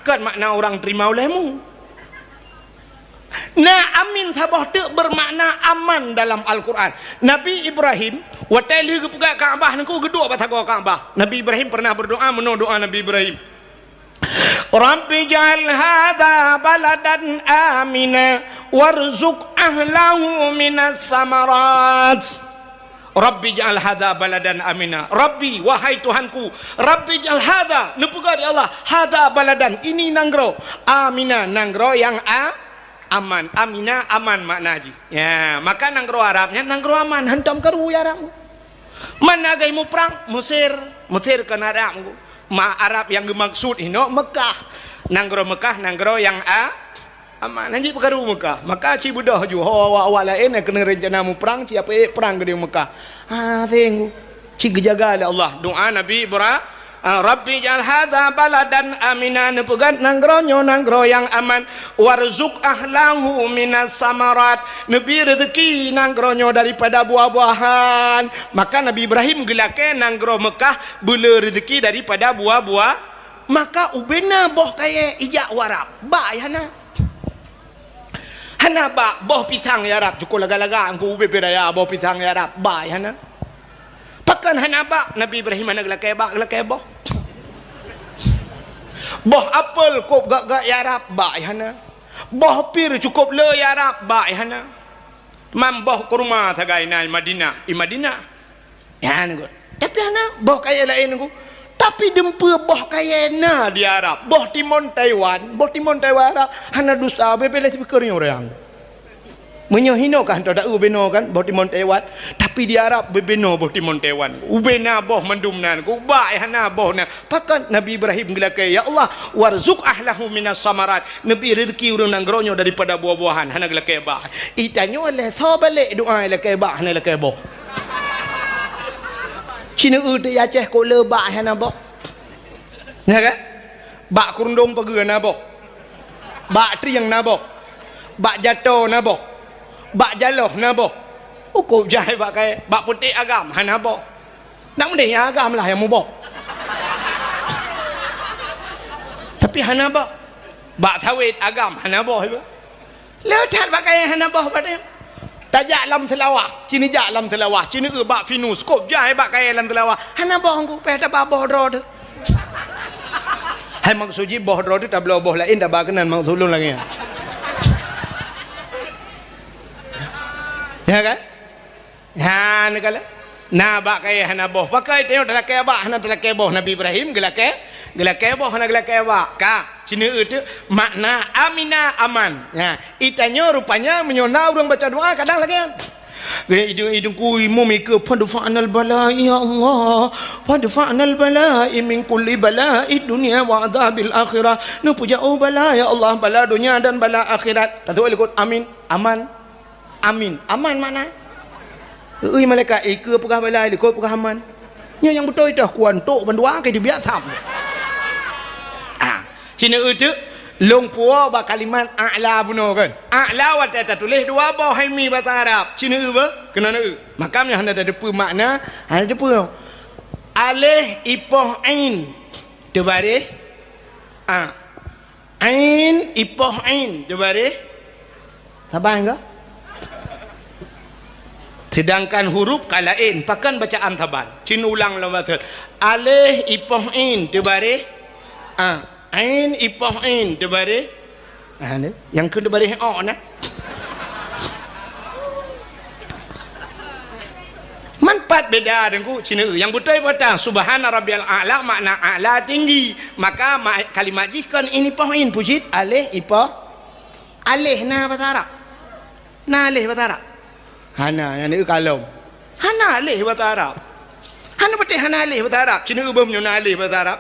kan makna orang terima olehmu nah amin sabah tu bermakna aman dalam Al-Quran Nabi Ibrahim watai li pegak Kaabah nengku geduk patagor Kaabah Nabi Ibrahim pernah berdoa doa Nabi Ibrahim Rabbi ja'al hadha baladan amina warzuq ahlahu minas samarat Rabbi ja'al hadha baladan amina Rabbi wahai Tuhanku Rabbi ja'al hadha nepuga di Allah hadha baladan ini nanggro amina nanggro yang aman amina aman makna ji ya maka nanggro Arabnya nanggro aman hentam karu ya Arab mana gaimu perang Mesir kan Arab Arab yang dimaksud ini Mekah nanggro yang aman nanti perkara Mekah maka ci budah ju awak lain kena rencana mu perang siapa perang ke Mekah tengok ci gejaga oleh Allah doa Nabi Ibrahim Rabbi ja'al hadha baladan amina nepegat nanggro yang aman warzuq ahlahu minas samarat nebi rezeki nanggro daripada buah-buahan maka Nabi Ibrahim gelake nanggro Mekah bela rezeki daripada buah-buah maka ubena boh kaya ijak warap ba yana hana ba boh pisang ya Arab cukup laga-laga angku ube peraya boh pisang ya Arab ba yana pakan hana ba Nabi Ibrahim ana gelake boh boh apel kop gak ya Arab ba yana boh pir cukup le ya Arab ba yana mam boh kurma tagai nai Madinah ya nego tapi hana boh kaya lain nego tapi dempe boh kaya na di Arab boh Timon Taiwan Arab hana dusta bebele speakernya orang menyohino kan tak ubeno kan boh timon tewat tapi di Arab bebeno boh timon tewan ubena boh mendumnan ku ba hana boh na pakan Nabi Ibrahim gelake ya Allah warzuq ahlahu minas samarat nabi rezeki urang nang gronyo daripada buah-buahan hana gelake ba itanyo le tho balik doa gelake ba hana gelake boh Cina tu ya ceh ko le ba hana boh ya kan ba kurundung pege na boh ba triang na boh ba jatuh na boh bak jaloh nabo ukup jahil bak kai bak putih agam hanabo nak mending agam lah yang mubok tapi hanabo bak tawid agam hanabo letat bak kai hanabo pada tajak lam selawah cini jak lam selawah cini bak finus kup jahil bak kai lam selawah hanabo angku peh tak boh dro tu hai maksudji boh dro tu tak boh lain tak bakenan maksudun lagi ya kan ha nakala na ba kay hanaboh pakai tengok dalam kay ba hana dalam kay boh Nabi Ibrahim gelake boh hana gelake ba ka cina itu makna amina aman ya itanyo rupanya menyona orang baca doa kadang lagi hidung kui mumika fadfa'nal bala'i ya Allah fadfa'nal bala'i min kulli bala'i dunia wa adzabil akhirah nu puja oh bala ya Allah bala dunia dan bala akhirat tak tahu ikut amin aman amin aman mana malaikat ke pegah balai ikut pegah aman yang betul itu kuantuk bandua ke dia biasa cina itu long puo ba kalimat a'la buno kan a'la wa ta tulis dua bah mi bahasa Arab cina apa kena makamnya hendak ada makna ada apa alif ipoh ain tebaris ain ipoh ain tebaris sabar enggak sedangkan huruf kalain pakan bacaan taban cin ulang lama alif ipoh ain tebaris ain ipoh ain tebaris yang ke tebaris na manfaat beda dengan cina yang betul betul subhana rabbiyal a'la makna a'la tinggi maka kalimat jihkan ini ipoh ain pujit alif ipoh alif na bahasa Arab na alif bahasa Arab hana yang ni kalom hana alih bahasa Arab hana betul hana alih bahasa Arab cina ubah menyuna alih bahasa Arab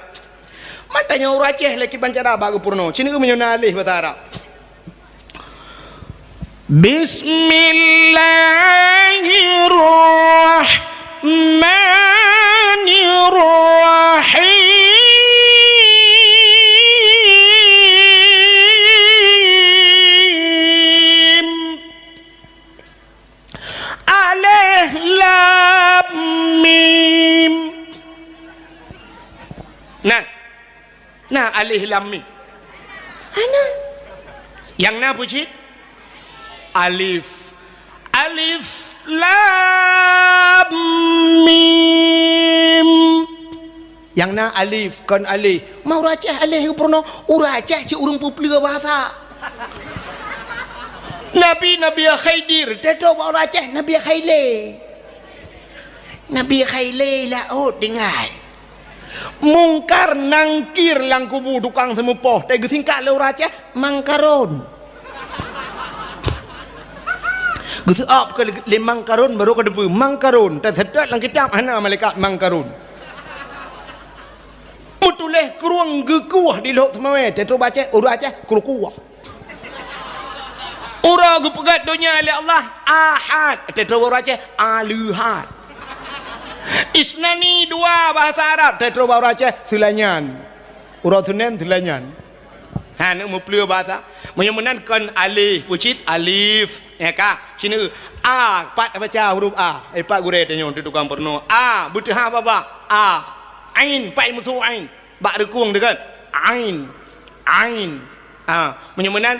matanya orang Aceh lagi pancara bagu purno cina ubah menyuna alih bahasa Arab Bismillahirrahmanirrahim lam mim nah alif lam mim ana yang na pucit alif lam mim yang na alif kon alif mau racah alif purno uracah ci urang puplia bahasa Nabi Khaidir teto ba racah Nabi Khaile lah dengar mungkar nangkir lang kubu dukang semupoh tega tingkat le racah mangkaron gitu up ke le mangkaron baru ke depu mangkaron tak sedat lang kitab hana malaikat mangkaron mutuleh keruang gekuah di lok semawe teto baca uracah kurukuah orang pegat dunia oleh Allah ahad tetrawa raja aluhad isnani dua bahasa Arab tetrawa raja selanyan orang sunan selanyan nak mempelua bahasa menyemenan kon alif pucit alif ya kah sini a pat baca huruf a pak gure tanya untuk tukang porno a butuh apa ain pai musuh ain bak rekung dekat ain menyemenan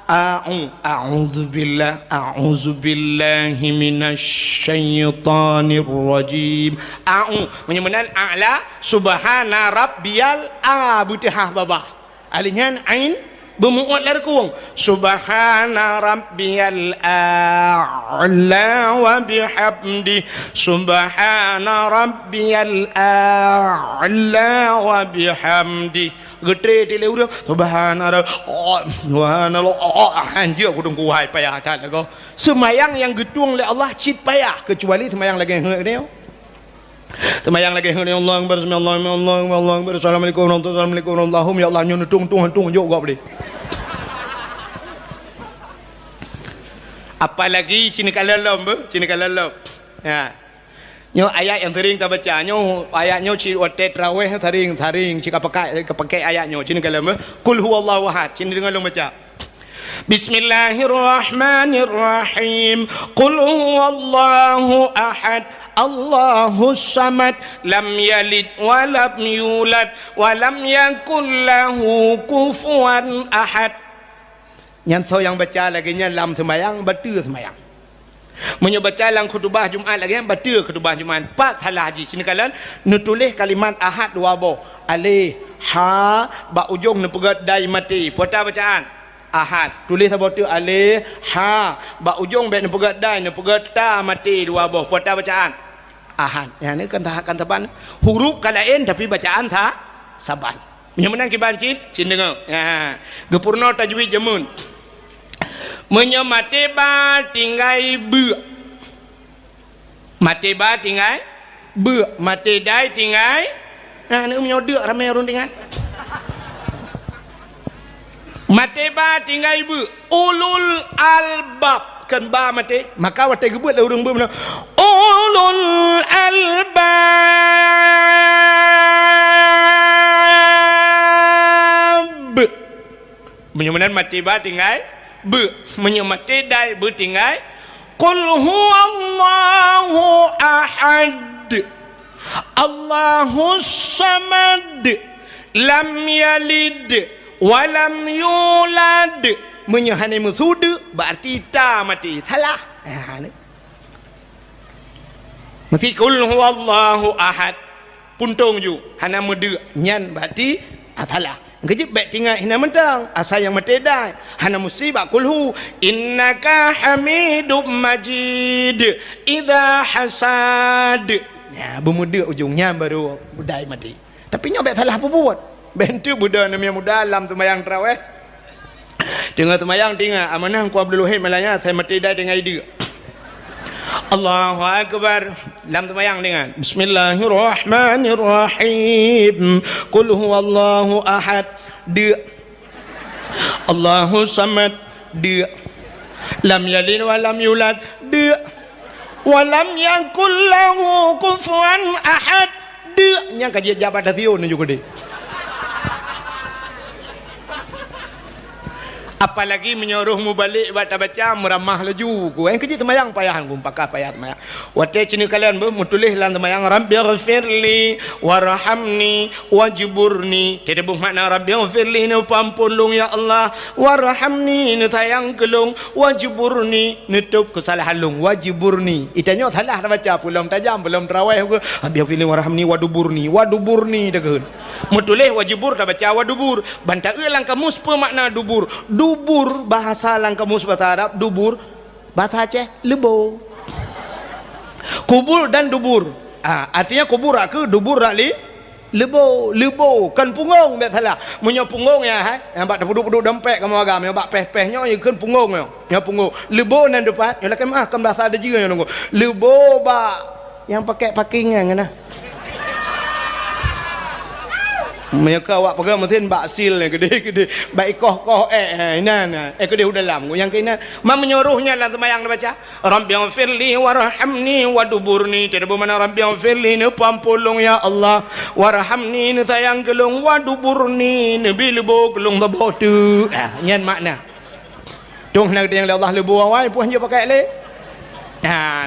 a'udzu billahi minasyaitonir rajim menyemenan a'la subhana rabbiyal butihah babah alinyan ain bermuat larkung subhana rabbiyal a'la wa bihamdi subhana rabbiyal a'la wa bihamdi getre tile urang subhanallah anjir aku tunggu hai payah tak kau semayang yang getuang oleh Allah cit payah kecuali semayang lagi dia semayang lagi dia Allah Akbar assalamualaikum warahmatullahi wabarakatuh ya Allah nyu tung jok gua boleh apalagi cini kalalom ya nyo ayat yang sering kita baca nyo ayat nyo ci otet raweh sering cika pakai ayat nyo cini kalam kul huwallahu ahad cini dengar long baca Bismillahirrahmanirrahim Qul huwallahu ahad Allahus samad lam yalid wa lam yulad wa lam yakul lahu kufuwan ahad. Yang yang baca lagi nya lam sembahyang betul sembahyang. Menyo baca dalam khutbah Jumaat lagi betul khutbah Jumaat. Pak salah haji sini kalian nutulis kalimat ahad dua bo. Alif ha ba ujung nu pegat dai mati. Pota bacaan ahad. Tulis apa tu alif ha ba ujung be nu pegat dai nu pegat ta mati dua bo. Pota bacaan ahad. Yang ni kan taban huruf kalain tapi bacaan saban. Yang menang kibancit cin dengar. Ha gepurna tajwid jamun. Menyemati ba tinggai bu mati ba tinggai bu mati dai tinggai nah ni menyodek ramai orang dengan mati ba tinggai bu ulul albab kan ba mati maka wate gebut lah urang bu ulul albab menyamanan mati ba tinggai bu menyemati dai bu tinggai qul huwallahu ahad Allahus samad lam yalid wa lam yulad menyahani musud berarti ta mati salah ni mesti qul huwallahu ahad puntung ju hana mudu nyan berarti salah kejip baik tinggal hina mentang asal yang mati dah hana musibah kulhu innaka hamidum majid idza hasad ya bermuda ujungnya baru budai mati tapi nyobek salah apa buat bentu budak namanya muda dalam sembahyang tarawih tengah sembahyang tinggal amanah ku Abdul Wahid malanya saya mati dah dengan dia Allahu Akbar dalam sembahyang dengan Bismillahirrahmanirrahim Qul huwallahu ahad dia Allahu samad dia lam yalid wa lam yulad dia wa lam yakul lahu kufuwan ahad dia nya kaji jabat tion juga dia apalagi menyuruhmu balik baca meramah laju ku yang kecil temayang payahan ku pakai payah temayang wate cini kalian bu mutulis lan temayang rabbighfirli warhamni wajburni tidak bu makna rabbighfirli ni pampulung ya Allah warhamni ni sayang kelung wajburni nutup kesalahan lung wajburni itanya salah baca pulang tajam belum tarawih ku rabbighfirli warhamni waduburni dekeun mutulis wajibur dah baca wadubur banta lang kamus pe makna dubur dubur bahasa lang kamus bahasa Arab dubur bahasa Aceh lebo kubur dan dubur artinya kubur ke dubur li lebo kan punggung tak salah punya punggung ya yang bak duduk dompet kamu agam yang bak peh-pehnya kan punggung ya punggung lebo dan depan ya kan kan bahasa ada juga yang nunggu lebo bak yang pakai pakingan nah mereka awak pegang mesin baksil ni gede baik koh inan gede dalam yang keinan mam menyuruhnya dalam sembahyang baca rabbighfirli warhamni waduburni tidak bermakna rabbighfirli ni pampulung ya Allah warhamni ni sayang kelung waduburni ni bilbo kelung tabo tu nyan makna tung nak yang Allah lebu awai puan je pakai le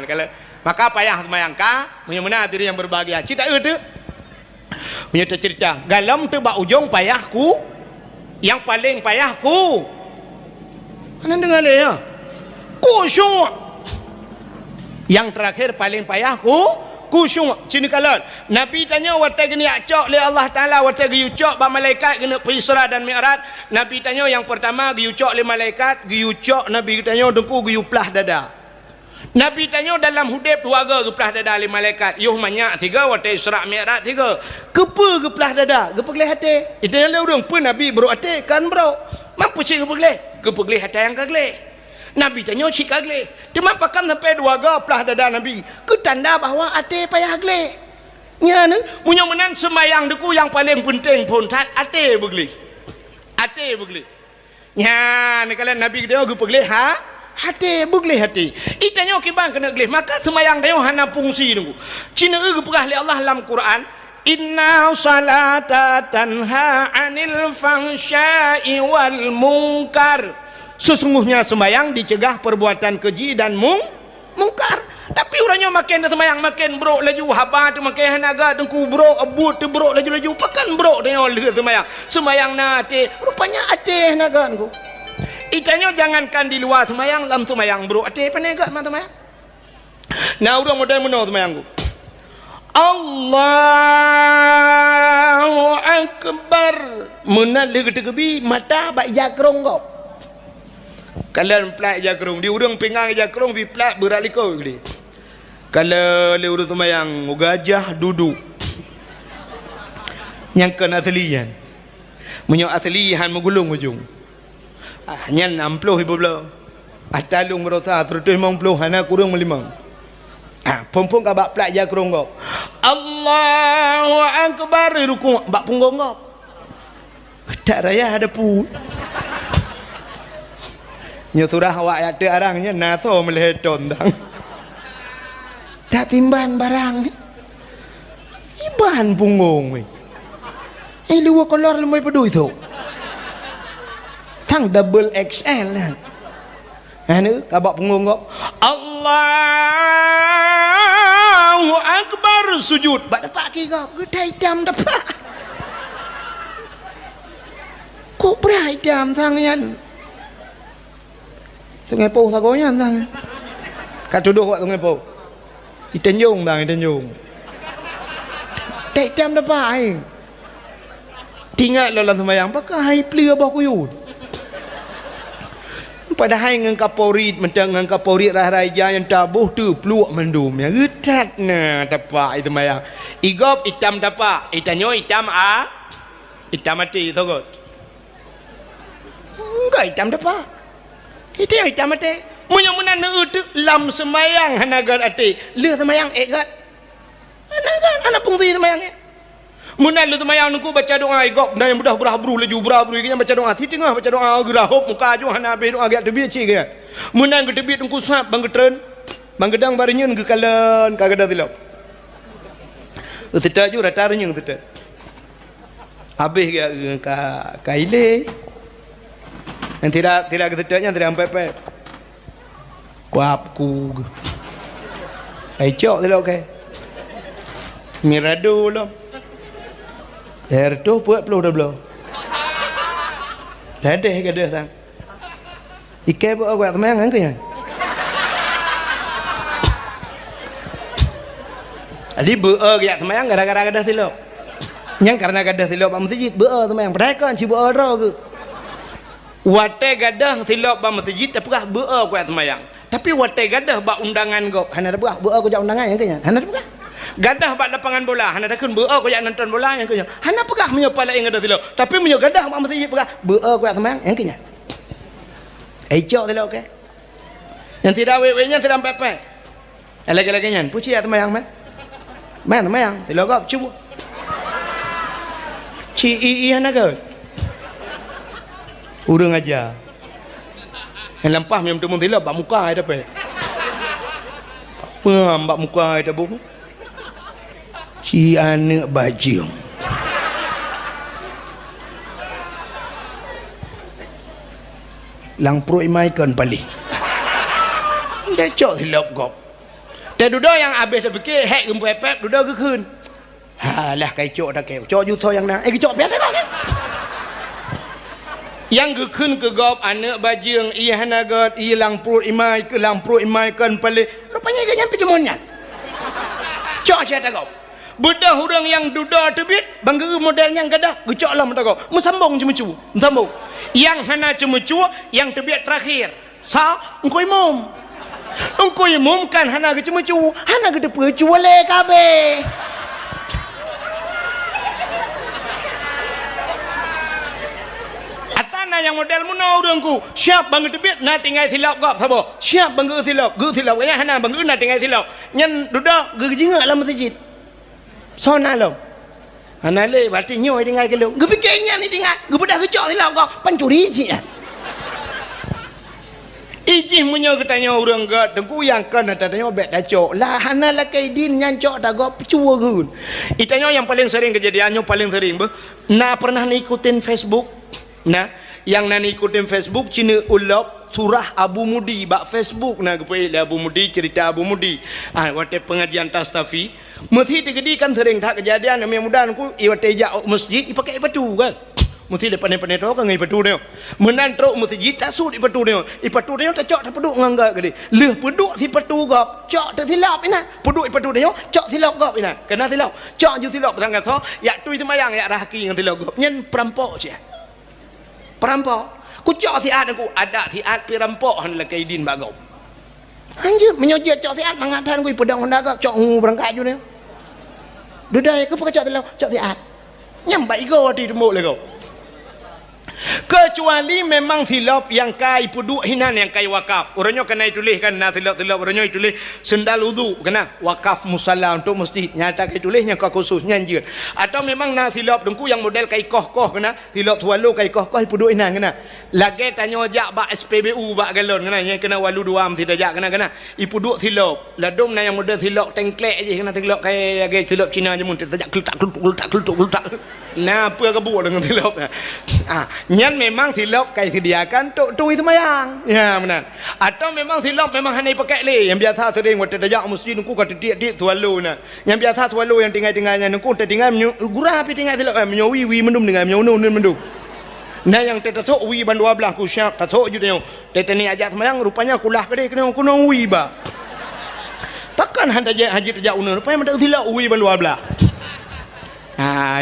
kalau maka payah sembahyang ka punya mana diri yang berbahagia cita itu punya cerita galam tu bak ujung payahku yang paling payahku mana dengar le ya kusyuk yang terakhir paling payahku kusyuk cini kalan Nabi tanya wata gini acok le Allah Ta'ala wata giucok bak malaikat kena Isra dan Mi'raj Nabi tanya yang pertama giucok le malaikat giucok Nabi tanya dengku giuplah dada Nabi tanya dalam hudib dua geplah dada li malaikat. Yuh banyak tiga, wate Isra Mi'raj tiga. Kepa geplah dada, gepa gelih hati. Itu yang orang pun Nabi bro hati kan bro. Mampu cik gepa gelih hati yang kagelih. Nabi tanya cik kagelih. Cuma pakan sampai dua geplah dada Nabi. Ke tanda bahawa hati payah gelih. Nya ni, punya menan semayang deku yang paling penting pun tat hati begelih. Hati begelih. Nya ni kalau Nabi dia gepa gelih ha? Hati beglih hati. Itanya kibang kena gelih. Maka semayang dia hana fungsi nunggu. Cina perah li Allah dalam Quran. Inna salata tanha anil fahsya'i wal munkar. Sesungguhnya semayang dicegah perbuatan keji dan mungkar. Tapi orangnya makin semayang makin bro laju haba tu makin hanaga dengku bro abut tu bro laju pakan bro dia semayang. Semayang nate rupanya ate hanaga nunggu. Itanya jangankan di luar semayang, dalam semayang bro. Ada apa ni agak semayang? Nah, orang model mana semayang ku? Allahu Akbar. Menal lega tegebi mata bak jakrong kau. Kalian pelak jakrong, di urang pinggang jakrong bi pelak beraliko gede. Kalau le urang semayang gajah duduk. Yang kena aslian. Menyo aslihan menggulung ujung. Nyan 60 ibu belah. Atalung merosa 150 hana kurang 5. Pompong ka bak plak ja kurang kau. Allahu Akbar ruku bak punggung kau. Tak raya ada pu. Nya surah awak ada arangnya naso meleton tang. Tak timban barang. Iban punggung we. Luar kolor lemai pedui tu. Tang double XL kan. Anu kabak punggung kau. Allahu Akbar sujud. Bak dapat ki kau. Gedai dam dapat. Kok berai dam tangan. Sungai Po sagonya tang. Kat duduk kat Sungai Po. Itenjung tang itenjung. Dai dam dapat ai. Tinggal dalam sembahyang pakai plea bah kuyut. Padahal dengan Kapolri mentang dengan Kapolri raja yang tabuh tu peluk mendum yang getat na tapak itu mayang igop hitam tapak itanyo hitam hitam mati tu kot enggak hitam tapak itu yang hitam mati munya-munya tu lam semayang hanagar ati le semayang gat hanagar anak fungsi semayang Munal lu semayang nungku baca doa igop dan yang budah buru laju buru yang baca doa si tengah baca doa gerahop muka aju hana be doa agak tebi ci ke munal ke tebi nungku sap bang getren bang gedang barinyeun ke kalan kagada tilap utita ju rata renyeng utita habis ka kaile yang tidak ketidaknya tidak sampai kuapku ai cok tilap ke mirado lo tu buat peluh dah belum. Ledeh ke dia sang. Ikai buat awak teman kan ke? Ali buat ke teman gara-gara gadah silap. Yang karena gadah silap pak masjid buat teman. Padahal kan si buat orang ke. Wate gadah silap pak masjid tapi kah buat ke teman. Tapi wate gadah bak undangan gop. Hana buat ke undangan yang ke? Hana buat. Gadah bak lapangan bola hana dah kun beau ko jak nonton bola yang kenya hana pegah menyo pala ing gadah tilo tapi menyo gadah mak mesti pegah beau ko semang yang kenya ejok tilo ke yang tidak wewe-nya tidak pepe lagi-lagi nyan puci ya temayang man temayang tilo ko cuba ci i hana ke urang aja yang lempah memang tu tilo bak muka ada pe bak muka ada bu si anak bajing lang pro imai kan balik dah cok silap kop dah duduk yang habis dah fikir hek gempepep duduk ke kun halah kai cok dah kau cok juto yang nang cok biasa kau kan yang ke kun ke gop anak bajing iya hanagat iya lang pro imai ke lang pro imai kan balik rupanya dia nyampe demonnya cok siapa kau Budak orang yang duduk tebit bangga modelnya gadah gecoklah mata kau musambung cemucu musambung yang hana cemucu yang tebit terakhir sa engkau imam Engkau yang mumkan hana ke cuma cu, hana ke depan cu boleh kabe. Atana yang model munau dengku, siap bang tebit na tinggal silap gap sabo. Siap bang gu silap kena hana bang na tinggal silap. Nyen dudak gu jinga dalam masjid. Sona lo. Hana le berarti nyoy tinggal ke lo. Gu pikirnya ni tinggal, gu bedah kecok silap gap pancuri sih ya. Iji munyo ketanya orang gat dengku yang kan tanya bet dah cok lah hana la kaidin nyan cok dah gop cua gun itanya yang paling sering kejadiannya paling sering pernah ikutin Facebook yang ikutin Facebook Cina ulap surah Abu Mudi bak Facebook kepai Abu Mudi cerita Abu Mudi wate pengajian tastafi mesti digedikan sering tak kejadian yang mudah ku iwate jak masjid ipakai batu kan mesti depan-depan itu kan ngai padu dia menan truk masjid tak sud padu dia tak cok tak padu ngangga gede leh padu si padu gap cok tak silap ina padu dia cok silap gap ina kena silap cok ju silap berangkat so ya tui semayang ya rahaki ngan silap gap nyen perampok je perampok ku cok si ad aku ada si ad perampok han la kaidin bagau anjir menyojek cok si ad mangatan ku pedang honda gap cok berangkat ju dia dudai ke pakai cok si ad nyambai go di remuk le kau kecuali memang silap yang kai puduk hinan yang kai wakaf orangnya kena tulis kan silap orangnya tulis sendal wudu kena wakaf musalla untuk masjid nyata kai tulisnya kau khususnya anjir atau memang silap dengku yang model kai koh kena silap tualu kai koh puduk hinan kena lagi tanya jak bak SPBU bak galon kena yang kena walu duam tidak jak kena ipuduk silap ladum yang model silap tengklek je kena silap kai lagi silap Cina je mun tidak kelutak nah apa kebuk dengan silap nyan memang silap kai sediakan tu semayang ya benar atau memang silap memang hanya pakai le yang biasa sering waktu dajak masjid nungku kata dia swallow yang biasa swallow yang tinggal-tinggalnya nungku tinggal gurah api tinggal silap menyawi mendum dengan mendum nah yang tetasok wi ban 12 ku syak tasok ju dia tetani ajak semayang rupanya kulah kede kena kuno wi ba takkan haji tajak una rupanya mendak silap wi ban 12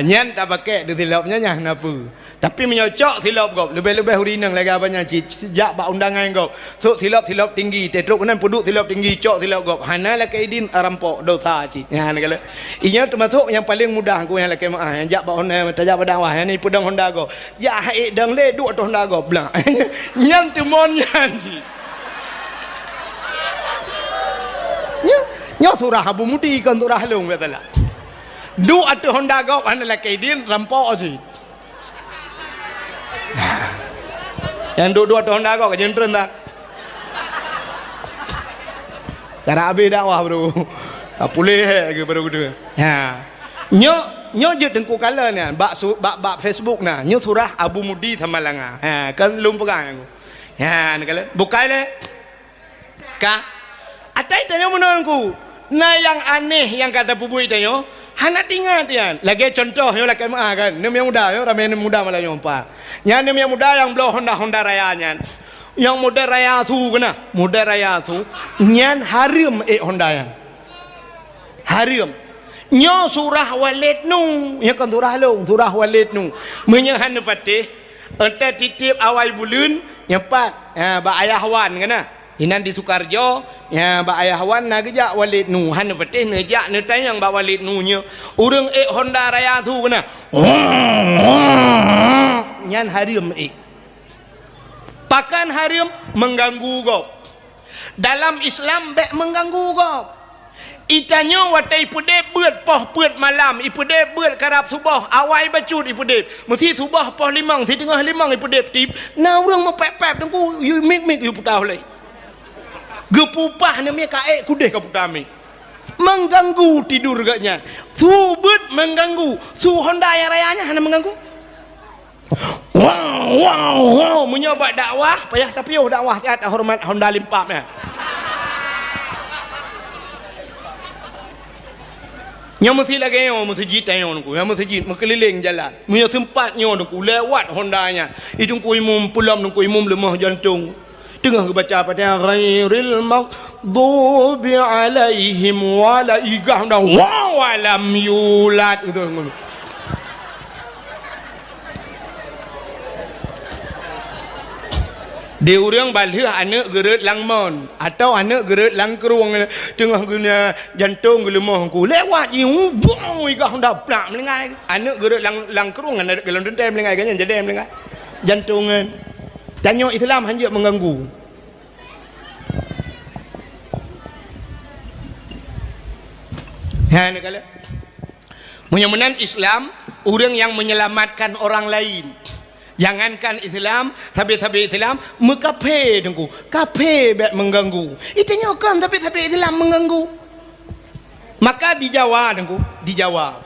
nyan tak pakai di silapnya nyah napa tapi menyocok silap gop lebih-lebih hurinang lagi abanya sejak bak undangan gop so silap tinggi tetruk nan puduk silap tinggi cok silap gop hana la kaidin rampok dosa ci ya negala inya termasuk yang paling mudah aku yang laki yang jak bak honda tajak padang wah ni pedang honda gop ya haik dang le duk atas honda gop blang nyan temon nyan ci nya surah Abu Mudi kan surah long katalah duk atas honda gop hana la kaidin rampok ci yang dua Honda kau kejentren tak cara habis dakwah bro tak boleh ke baru kedua nyo je tengku kala ni bak Facebook na nyo surah Abu Mudi Tamalanga kan lum pegang ni kala bukai le ka atai tanya menangku na yang aneh yang kata pubui tanya hana tinggal tian lagi contoh yo lagi kan nem yang muda yo ramai nem muda malah nyompa nyan nem yang muda yang blow Honda rayanya yang model raya tu kena model raya tu nyan harim Honda yang harim nyo surah walid nu ya kan surah walid nu menyahan patih ente titip awal bulan nyepat ba ayah wan kena inan di Sukarjo ya ba ayah wan na gejak walid nu han patih nejak ne tayang ba walid nu nya urang Honda raya tu kena nyan harim pakan harim mengganggu gop dalam Islam bek mengganggu gop itanya watai pude beut poh beut malam ipude beut karab subah awai bacut ipude mesti subah poh limang si tengah limang ipude tip na urang mepep-pep tengku mik yu putah leh gepupah namanya kaek kudeh ke putami mengganggu tidur gaknya subut mengganggu su Honda yang rayanya hanya mengganggu wow menyoba dakwah payah tapi dakwah tiada hormat Honda limpapnya yang mesti lagi yang masjid yang aku yang masjid mengkeliling jalan punya sempatnya aku lewat Hondanya itu ku imum pulam ku imum lemah jantung tengah baca pada ghairil maghdubi alaihim wala igah dah walam yulad itu Dia orang balik anak geret lang mon atau anak geret lang keruang tengah guna jantung gelemah ku lewat you bong ikah hendak plak melengai anak geret lang keruang anak gelam dentai melengai kan jadi melengai jantungan tanya Islam hanya mengganggu ha nak kala mudah-mudahan Islam orang yang menyelamatkan orang lain. Jangankan Islam, tapi Islam mekape dengku, kape bet mengganggu. Itanya kan tapi Islam mengganggu. Maka di Jawa dengku, di Jawa.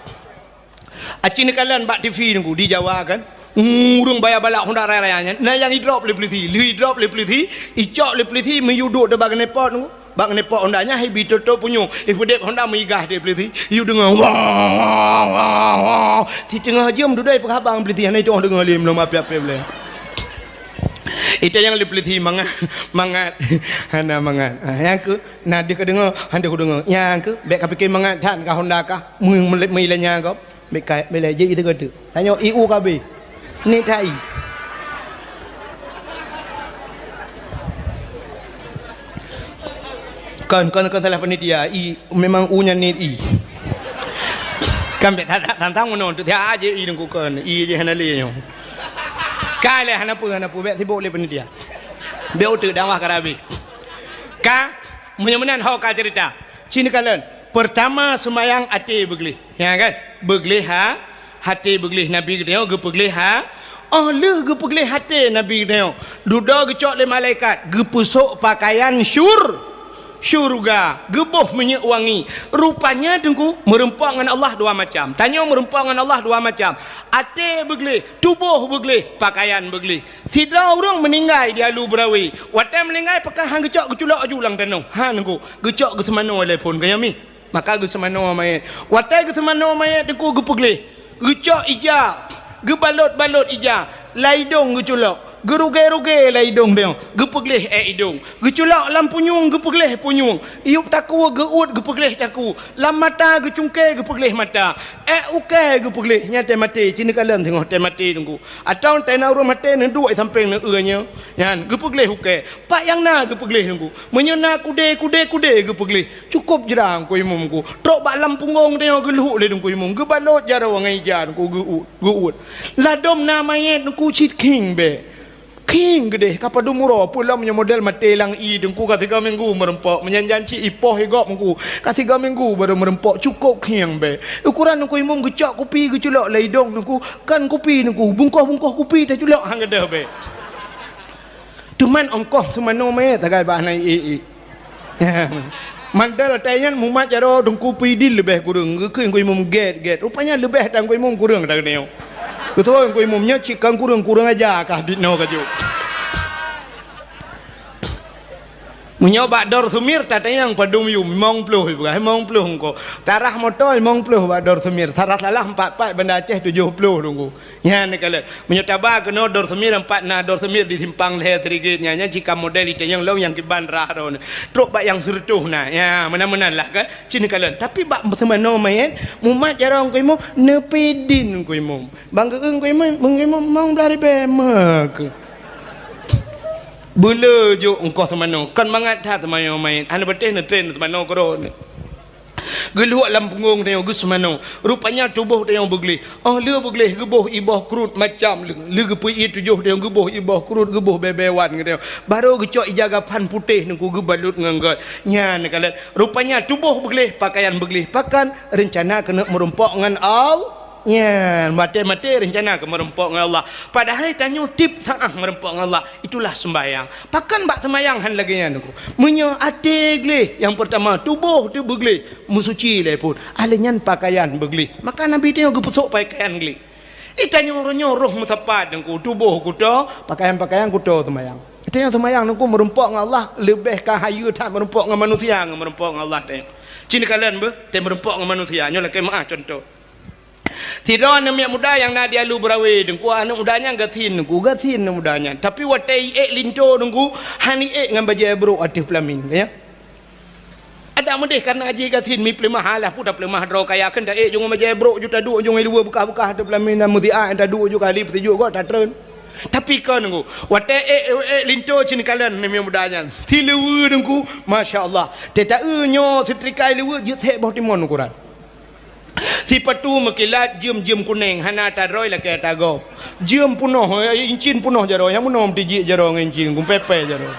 Acin kalian bak TV dengku di Jawa kan. Urung bayar balak Honda raya-rayanya. Nah yang drop le peliti, icok le peliti meyuduk de bagan nepot dengku. Bang nepot Hondanya hebi toto punyo. Ifudek Honda meigah dia peliti. You dengar wah. Si tengah jam dudai pekabang peliti hanai tu dengar lim lom api-api boleh. Itu yang le peliti mangat. Hana mangat. Yang ke nah dia dengar, handa ku dengar. Yang ke bek kapik mangat tan ka Honda ka. Meilanya kau. Bek kai bele je itu kata. Tanya IU KB. Ni tai. Kan salah penitia memang U-nya ni I kan bet tantang menon tu dia aja I dengku kan I je hanali nyo kale hanapu bet sibuk le penitia be utu dawah karabi ka munyamunan hau ka cerita cini kalian pertama semayang ati beglih ya kan beglih hati beglih nabi dia ge beglih oh le ge beglih hati nabi dia duda gecok le malaikat ge pusuk pakaian syurga gebuh minyak wangi rupanya dengku merempok dengan Allah dua macam tanya merempok dengan Allah dua macam ate beglih tubuh beglih pakaian beglih tidak orang meninggal di alu berawi watai meninggal pakai hang gecok geculak ajulang tanong hang dengku gecok ke semano telefon kaya mi maka ge semano mayat watai ge semano mayat dengku ge beglih gecok ija ge balot ija laidong geculak geruge lah hidung dia gepegleh hidung geculak lam punyung gepegleh punyung iup taku geut gepegleh taku lam mata gecungke gepegleh mata uke gepegleh nyate mati cini kalian tengok te mati tunggu atau te na urang mati nenduk sampai ne nya yan gepegleh uke pak yang na gepegleh tunggu menyena kude gepegleh cukup jerang ku imumku trok bak lam punggung dia geluh le tunggu imum gebalot jara wangai jan ku geut ladom na mayat ku chit king be king gede kapadu muro pula punya model mate lang I dengku ka 3 minggu merempok menyanjanci ipoh higop mengku ka 3 minggu baru merempok cukup king be ukuran dengku imum gecak kopi geculak laidong dengku kan kopi dengku bungkoh kopi tak culak hang gede be tuman ongkoh semano me tagai bahnai mandal tayan mumat jaro dengku pidil lebih kurang gekeun ku imum get rupanya lebih tang ku imum kurang tak neo betul ku imumnya cikang kurang aja kah ditno kaju menyoba dor sumir tatayang padum yu mong pluh bukan mong pluh ko tarah motor mong pluh ba dor sumir tarah salah 4 benda Aceh 70 tunggu nya ne kala menyotaba kena dor sumir 4 na dor sumir di simpang leher trigitnya nya jika model itayang long yang kiban rah ron truk bak yang serutuh na ya menan lah kan cini kalian tapi bak semano mayat mumat jarang ko imo nepidin ko imo bangga ko imo mong blari bemak bula jo engkau semano kan mangat dah semano main anda betih na train semano koron geluak lam punggung dia gus semano rupanya tubuh dia yang beglih le beglih gebuh ibah krut macam le gepui 7 dia gebuh ibah krut gebuh bebewan dia baru gecok ijaga pan putih nengku gebalut nganggot nya kalian rupanya tubuh beglih pakaian beglih pakan rencana kena merempok dengan Allah ya mati rencana ke merempok dengan Allah padahal tanya tip saah merempok dengan Allah itulah sembahyang pakan bak sembahyang han lagi nya aku menyo ate gleh yang pertama tubuh tu begleh musuci le pun alenyan pakaian begleh maka nabi dia gepesok pakaian gleh itanya nyoroh musapat aku tubuh kudo pakaian kudo sembahyang itanya sembahyang aku merempok dengan Allah lebih kahayu tak merempok dengan manusia merempok dengan Allah teh cini kalian be te merempok dengan manusia nyolah ke maah contoh tidak anak muda yang nak dia lu berawi dengku anak mudanya gatin mudanya tapi watai linto dengku hani ngan baje bro atif pelamin ya ada mudih karena aji gatin mi pelemah halah pun dah pelemah draw kaya kan dah jong baje bro juta du jong lu buka atif pelamin mudi anda du ju kali petuju kau tak tren Tapi kan nunggu. Wate linto cini kalian ni mudanya. Ti lewu nunggu, masya-Allah. Teta nyo setrikai lewu jut he boh timon ukuran. Si patu makilat jam kuning hana ta roi la ke ta go. Jam punoh incin punoh jaro yang munom tiji jaro incin kum pepe jaro.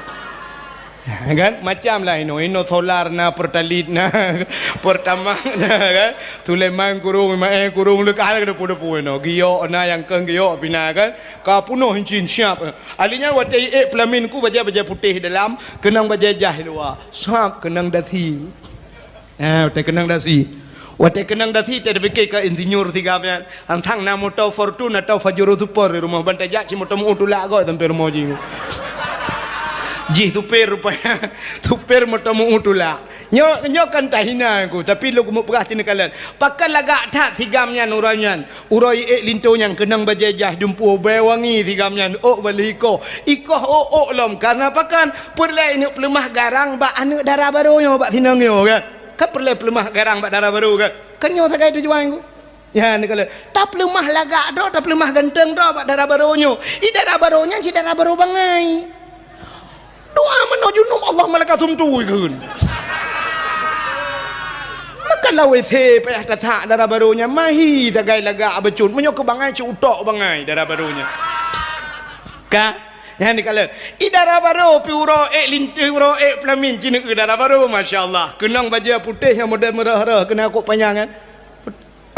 Kan macam lah ino solar na pertalit na pertama na kan Sulaiman kurung kurung le kala ke pudo no gio na yang keng gio pina kan ka puno hincin siap alinya wate pelamin ku baja putih dalam kenang baja jah luar siap kenang dasi wate kenang dasi wate kenang dasi te fikir ka insinyur tiga pian antang na motor fortune atau fajuru super rumah bantaja ci motor utula go tempe rumah jingu tuper rupanya tuper motomu utula nyo kan tahina aku tapi lu kumuk perah cina kalian pakan lagak tak tigamnya nuranyan uroi linto yang kenang bajajah dumpu bewangi tigamnya baliko ikoh lom karena pakan perlai ini pelemah garang bak anak darah baru nyo bak tinang nyo kan perlai pelemah garang bak darah baru kan nyo sagai tujuan aku ya ni kalau tak pelemah lagak do tak pelemah ganteng do bak darah baru nyo darah barunya si darah baru bangai doa menuju nom Allah malakatum tu ikun. Maka lawe the payah tatak darah barunya mahi tagai laga abecun menyok ke bangai ci utok bangai darah barunya. Ka yang ni kalau darah baru piuro linturo pelamin cina darah baru masya-Allah. Kenang baju putih yang model merah-merah kena kok panjangan.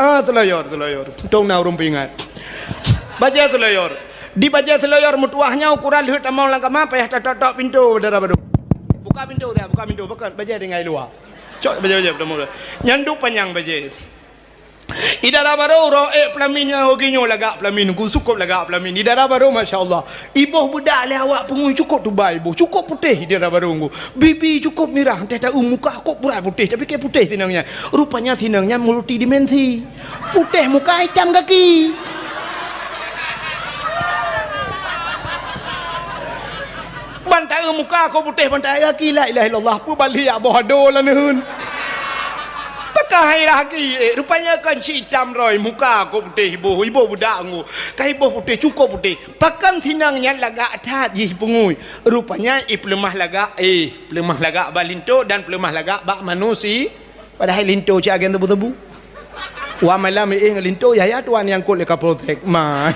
Telayar. Tong na rumpingan. Baju telayar. Di baja seloyor mutuahnya ukuran lihat among langkah apa ya tok pintu darah baru buka pintu bukan baja dengan luar cok baja bertemu nyandu panjang baja idara baru roe pelaminnya hoginyo lagak pelamin ku cukup lagak pelamin idara baru masya-Allah ibuh budak le awak pengui cukup tu bai ibu cukup putih idara baru ku bibi cukup merah teta muka kok pura putih tapi ke putih sinangnya rupanya sinangnya multidimensi putih muka hitam kaki bantai muka kau putih bantai kaki la ilaha illallah pu balik bodoh lah nehun pakai lagi rupanya kan si hitam roy muka kau putih ibu budak ngu kai ibu putih cukup putih pakan sinangnya lagak tat ji pengui rupanya pelemah lagak balinto dan pelemah lagak bak manusi padahal linto ci agen tebu-tebu wa malam linto ya tuan yang kul ka protek mai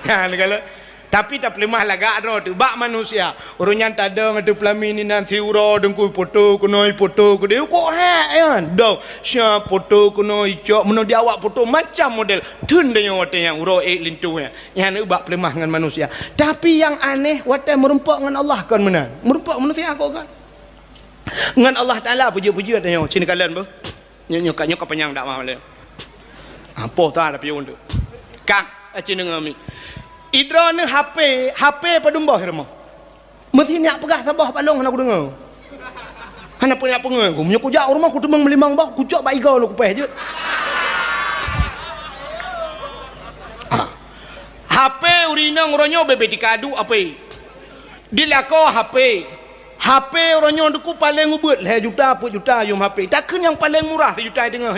kan kalau tapi tak pelemah lagak ro tu bak manusia urunyan tada ngadu pelamin ni nanti uro dengku foto kunoi foto ku dia kok kan do sya foto kunoi cok meno dia awak foto macam model tun dia wate yang uro lintu yang bak pelemah dengan manusia tapi yang aneh wate merumpak dengan Allah kan mana merumpak manusia kok kan dengan Allah Taala puji-puji katanya sini kalian bu nyok penyang dak mah le apa ta ada pion tu kang cina ngami idra ni HP padumbah rumah. Mesti nak pegah sabah palong aku dengar. Hana punya pengen aku. Munyo ku jak rumah ku temang melimang bah ku cok baigau lu ku peh je. HP urina ngoronyo bebe dikadu apa? Dilako HP orangnya duku paling ubut lah juta apa juta yum HP takkan yang paling murah sejuta dengan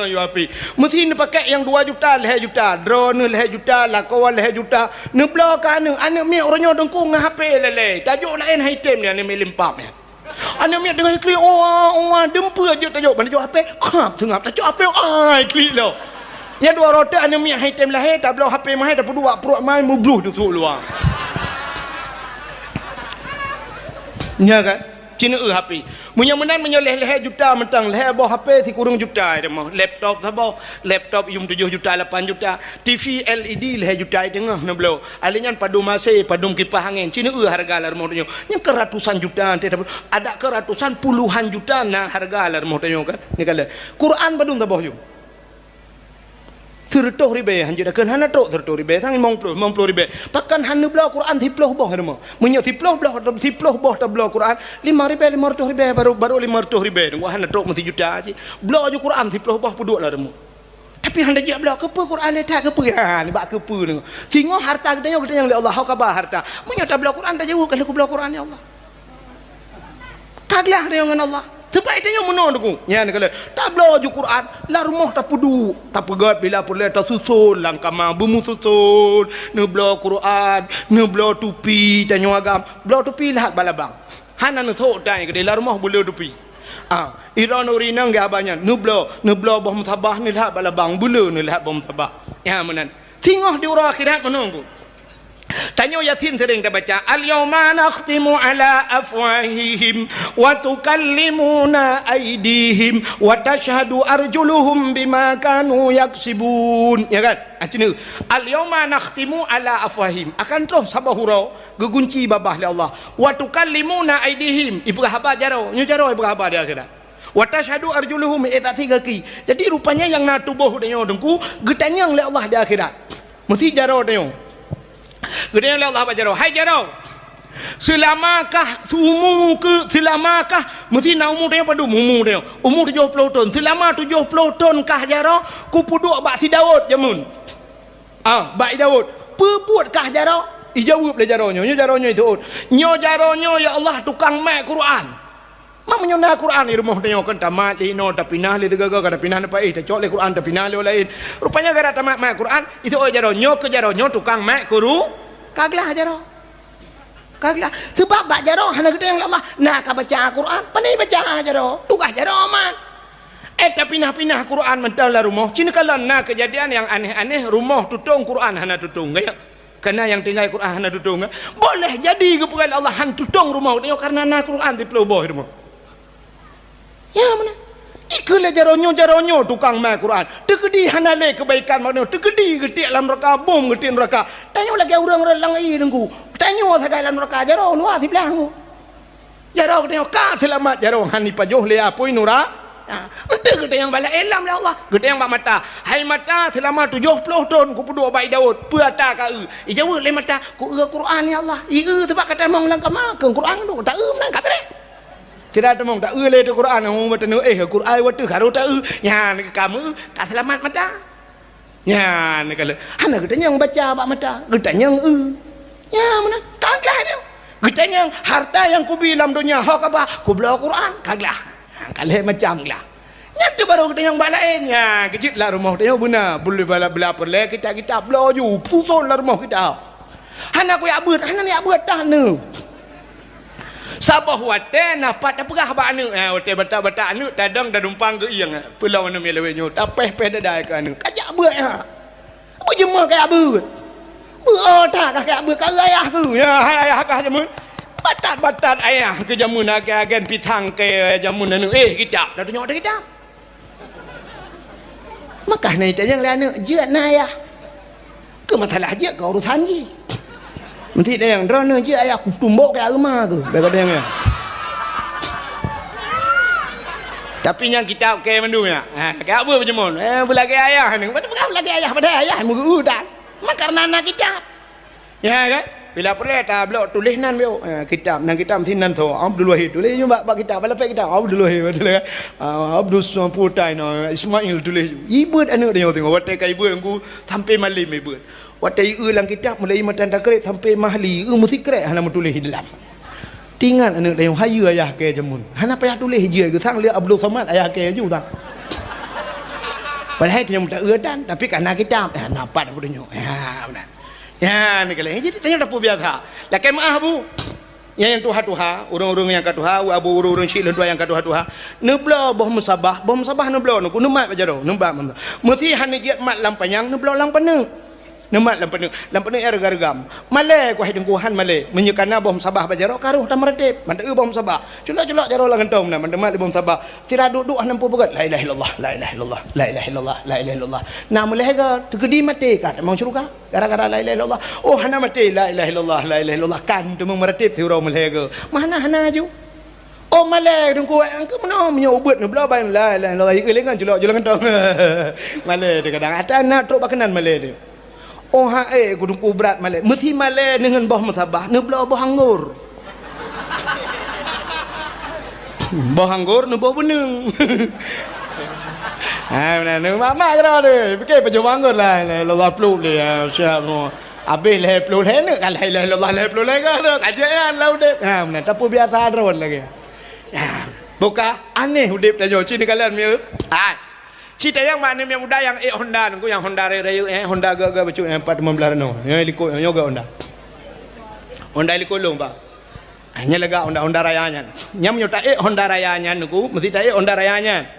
yo HP mesti ni pakai yang 2 juta lah juta drone lah juta lakawan lah juta ni blok kan anak mi orangnya dengku ngah HP lele tajuk lain item dia ni melimpap ya anak mi dengan klik dempu aja tajuk mana tajuk HP kap tengap tajuk HP klik lo yang 2 roda anak mi item lah tak blok HP mah dah dua perut main mubluh tu luar nya kan cina HP munya menan menyoleh leh juta mentang leh boh HP si kurang juta dia mah laptop sabo laptop yum 7 juta 8 juta TV LED leh juta tengah na blo alinyan padum masih padum kipas angin cina harga lar modnya nya ke ratusan juta ada ke ratusan puluhan juta nah harga lar modnya kan ni kala Quran padum sabo yum Tertoh ribe hanjir akan hana tok tertoh ribe tang mong puluh ribe pakan hanu bela Quran 30 boh hermo munyo 30 boh ta bela Quran 5 ribe baru 500 ribe ngwa hana tok mesti juta ji bela ju Quran 30 boh puduk lah hermo tapi handa je bela ke pe Quran le tak ke pe ha ni bak ke pe ni singo harta kita yang le Allah ka ba harta munyo ta bela Quran ta jauh kalau ku bela Quran ya Allah kaglah dengan Allah Tepat tanya mana tu? Ya ni kalau tak belajar Quran, lah rumah tak pudu, tak pegat bila pula tak susun langkama bumu susun, ne belajar Quran, ne belajar tupi tanya agam, belajar tupi lihat balabang. Hana ne sok dai ke dalam rumah boleh tupi. Iran urinang ga banyak, ne belajar bom sabah ni lihat balabang, boleh ne lihat bom sabah. Ya menan. Tengok di orang akhirat mana tu? Tanya Yasin sering kita baca al-yawma nakhtimu ala afwahihim wa tukallimuna aydihim wa tashhadu arjuluhum bima kanu yaksibun, ya kan? Macam al-yawma nakhtimu ala afwahihim akan terus sabah hurau gegunci babah li Allah wa tukallimuna aydihim ibu khabar jaro nyu jaro ibu khabar dia akhirat wa tashhadu arjuluhum tak tiga ki. Jadi rupanya yang na tubuh dia dengku getanyang li Allah di akhirat mesti jaro dia. Gede Allah apa jaro? Hai jaro. Selamakah umur ke selamakah mesti nak umur dia pada umur dia. Umur 70 tahun. Selama 70 tahun kah jaro ku puduk bak si Daud jamun. Bak Daud. Pebuat kah jaro? Ijawab le jaronyo. Nyo jaronyo itu. Nyo jaronyo ya Allah tukang mak Quran. Mak menyona Quran di rumah dia kan tamat lino tapi nah le tegaga kada pinah apa tak cok le Quran tapi nah le lain. Rupanya gara tamat mak Quran itu jaronyo ke jaronyo tukang mak guru. Kaglah jaro. Kaglah. Sebab bak jaro hana gede yang Allah nak baca Quran, pandai baca jaro. Tugas jaro man. Tak pinah-pinah Quran mental rumah. Cina kalau nak kejadian yang aneh-aneh rumah tutung Quran hana tutung gaya. Karena yang tinggal Quran hana tutung. Boleh jadi kepada Allah han tutung rumah dia karena nak Quran di peloboh rumah. Ya mana? Ikulah jaronyo tukang main Quran. Tegedi hanale kebaikan mana? Tegedi getik dalam neraka, bom getik neraka. Tanya lagi orang-orang langai dengku. Tanya segala neraka jaro luar di belakang. Jaro tengok ka selamat jaro hani pajoh le apoi nura. Betul getik yang bala elam lah Allah. Getik yang bak mata. Hai mata selama 70 tahun ku puduk baik Daud. Puata ka jawab le mata ku Quran ya Allah. Sebab kata mong langkama ke Quran tu tak menang kata tidak ada mong tak le tu Quran mong batanu Quran watu karo tak nya kamu tak selamat mata nya ni kalau hana getanya yang baca bak mata getanya ya mana kaglah dia getanya harta yang ku bilam dunia hak apa ku bela Quran kaglah kalau macam lah nya tu baru getanya yang bak lain ya kecil lah rumah dia guna boleh bala perle kita bela ju susun lah rumah kita hana ku ya abut hana ni abut dah ni sabah wate napat apa kah ba anu wate bata-bata anu tadang dah dumpang ke iang pulau mana melewenyo tapeh pedadai ke anu kajak buat apa jema kaya abut tak kaya abut ka ayah ku ya ayah kah jamun batat ayah ke jamun agen pitang ke jamun anu kitab dah tunjuk ada kitab makah nai tak yang anu jeut na ayah ke masalah je kau urusan je nanti dia yang drone je ayah aku tumbuk ke rumah tu dia kata yang tapi yang kita okey mendu ya kaya apa macam mana belagi ayah ni bukan belagi ayah pada ayah mugu dan mak karena anak kitab ya kan bila perlu tak blok tulis nan bio kitab nang kitab sinan tu Abdul Wahid tulis je bak kitab balap kitab Abdul Wahid betul kan Abdul Putai no Ismail tulis ibu anak dia tengok watai kai ibu aku sampai malam ibu watai ulang kitab mulai matan tak kerek sampai mahli mesti kerek hana tulis dalam tinggal anak dia hayu ayah ke jamun hana payah tulis je ke sang dia Abdul Samad ayah ke ju tak padahal dia tak dan tapi karena kitab nampak apa dia benar ya ni kalau jadi tanya apa biasa lah kemah bu yang tuha orang-orang yang katuha abu orang-orang syilun yang katuha nebla boh musabah nebla nu mat bajaro numba mesti hanya jiat mat lampanyang nebla lampane nemat lampane ergargam male ku hidung kuhan male menyekana bom sabah bajaro karuh tamratib mande bom sabah culak jaro lang entong na mande mat bom sabah tira duduk nampu begat la ilaha illallah la ilaha illallah la ilaha illallah la ilaha illallah na mulai ga tegedi mati ka mau syurga gara-gara la ilaha illallah oh hana mati la ilaha illallah la ilaha illallah kan tu meratib surau mulai ga mana ju oh male dengku angke mana menyo ubut ne bela bain la ilaha illallah ilengan culak entong male de kadang ada nak truk bakanan male de oh gudung berat male mesti male dengan boh musabah ne bela boh anggur boh anggur ne boh beneng benar ne mama kira de fikir pejuang anggur lah Allah peluk dia siap no habis le peluk le ne kalau le Allah le peluk le ke kajian lau de benar tapi biasa terus lagi Buka aneh udip dah jo cini kalian miu. Cita yang mana yang muda yang Honda nunggu yang Honda raya Honda gaga bacu 415 no. Yang liko yoga Honda. Honda liko long ba. Hanya lega Honda rayanya. Nyam nyota Honda rayanya nunggu mesti tak Honda rayanya.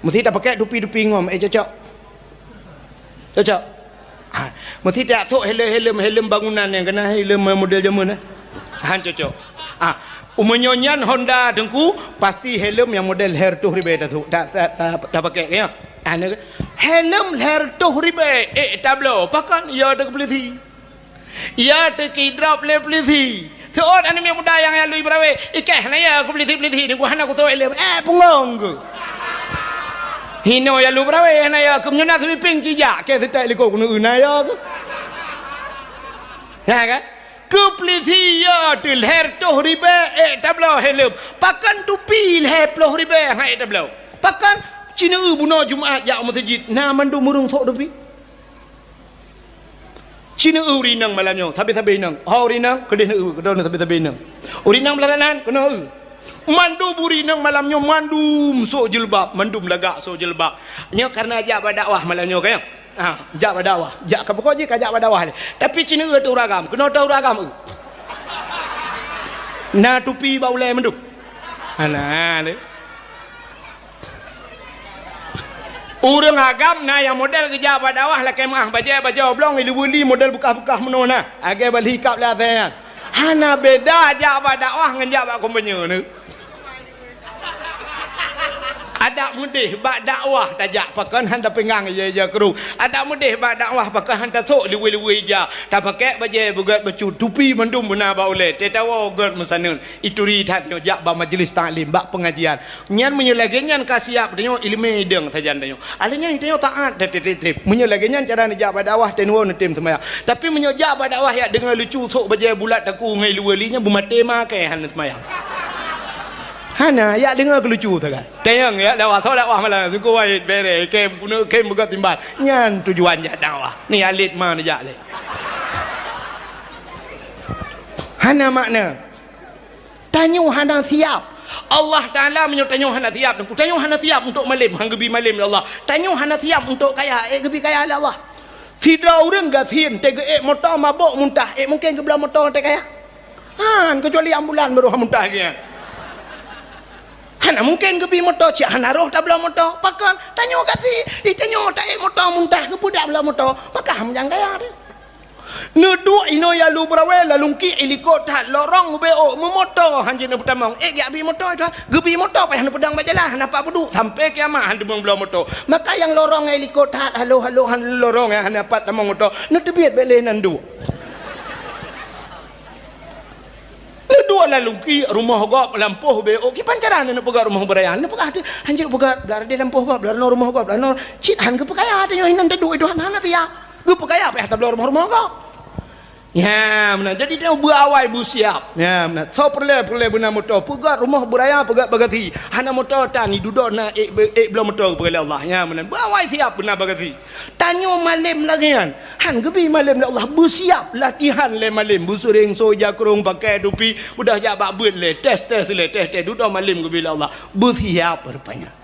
Mesti tak pakai dupi-dupi ngom cocok. Cocok. Mesti tak sok helm bangunan yang kena helm model zaman cocok. Umenyonyan Honda dengku pasti helm yang model hair tuh ribe tu tak pakai ya. Helm hair tuh ribe tablo pakan ya tak beli ya tak drop le beli seorang ane yang muda yang lu ibrawe ikeh na ya aku beli ni gua hana aku tahu helm pungong hino ya lu ibrawe na ya aku menyona tu ping cija ke tak liko kuno na ya kan Keplithi ya til her toh ribe tablo helm pakan tupil he ploh ribe tablo pakan cina buno Jumaat jak masjid na mandu murung thok dupi cina urinang malamnya tabi nang urinang kedeh kedon tabi nang urinang belaranan kena mandu burinang malamnya mandum sok jilbab mandum lagak sok jilbab nya karena ajak berdakwah malamnya kaya jak berdakwah jak ke pokok je kajak berdakwah ni tapi cina tu ragam kena tahu ragam na tupi bau le menduk ana ni urang agam na yang model kerja berdakwah lah kemah baca oblong ilu buli model buka-buka menona age bal hikap la tayan hana beda jak berdakwah ngan jak bak kompenya ni ada mudih bak dakwah tajak pakan hanta pengang je keru ada mudih bak dakwah pakan hanta sok liwi-liwi je tak pakai baje bugat bacu tupi mendum bena ba oleh tetawa god mesanun itu ritat yo jak ba majlis taklim bak pengajian nyan menyelagi nyan kasiap denyo ilmu deng tajan denyo alanya denyo taat trip menyelagi nyan cara ni jak ba dakwah tenwo netim semaya tapi menyojak ba dakwah ya dengan lucu sok baje bulat taku ngai luwelinya bumate make han semaya hana ya dengar kelucu tu kan tayang ya dakwah malah tu kau wahid bere kem buka timbal nyan tujuan jak dakwah ni alit mana jak le hana makna tanyo hana siap Allah Ta'ala tanyo hana siap tanyo hana siap untuk malim hang gebi malim ya Allah tanyo hana siap untuk kaya gebi kaya Allah tidak orang gatin tega motor mabuk muntah mungkin ke belah motor tega kaya kecuali ambulan baru muntah dia hana mungkin kebi motor cik hana roh tak belah motor pakan tanyo kasi tanyo tak motor muntah ke budak belah motor pakam jang kaya dia nedu ino ya lu brawe la lungki iliko tak lorong beo motor hanjina pertama gak bi motor tu gebi motor payah pedang bajalah napa budu sampai kiamat han demang belah motor maka yang lorong iliko tak halo han lorong ya han dapat tamang motor nedu biat bele nandu dua lalungki rumah gop lampuh be ki pancaran nak pegat rumah berayan nak pegat hanjir pegat belar dia lampuh gop belar rumah gop belar cit han ke pekaya ada hinan tedu itu han ya ke pekaya apa tak belar rumah gop ya mana jadi dia berawai bu siap ya mana tau perle benar motor pegat rumah beraya pegat bagasi hana motor tani duduk na belum motor kepada Allah ya mana berawai siap benar bagasi tanyo malim lagi han gebi malim Allah bersiap latihan le malim busering soja kerung pakai dupi udah jabak buat le test duduk malim gebi Allah bersiap rupanya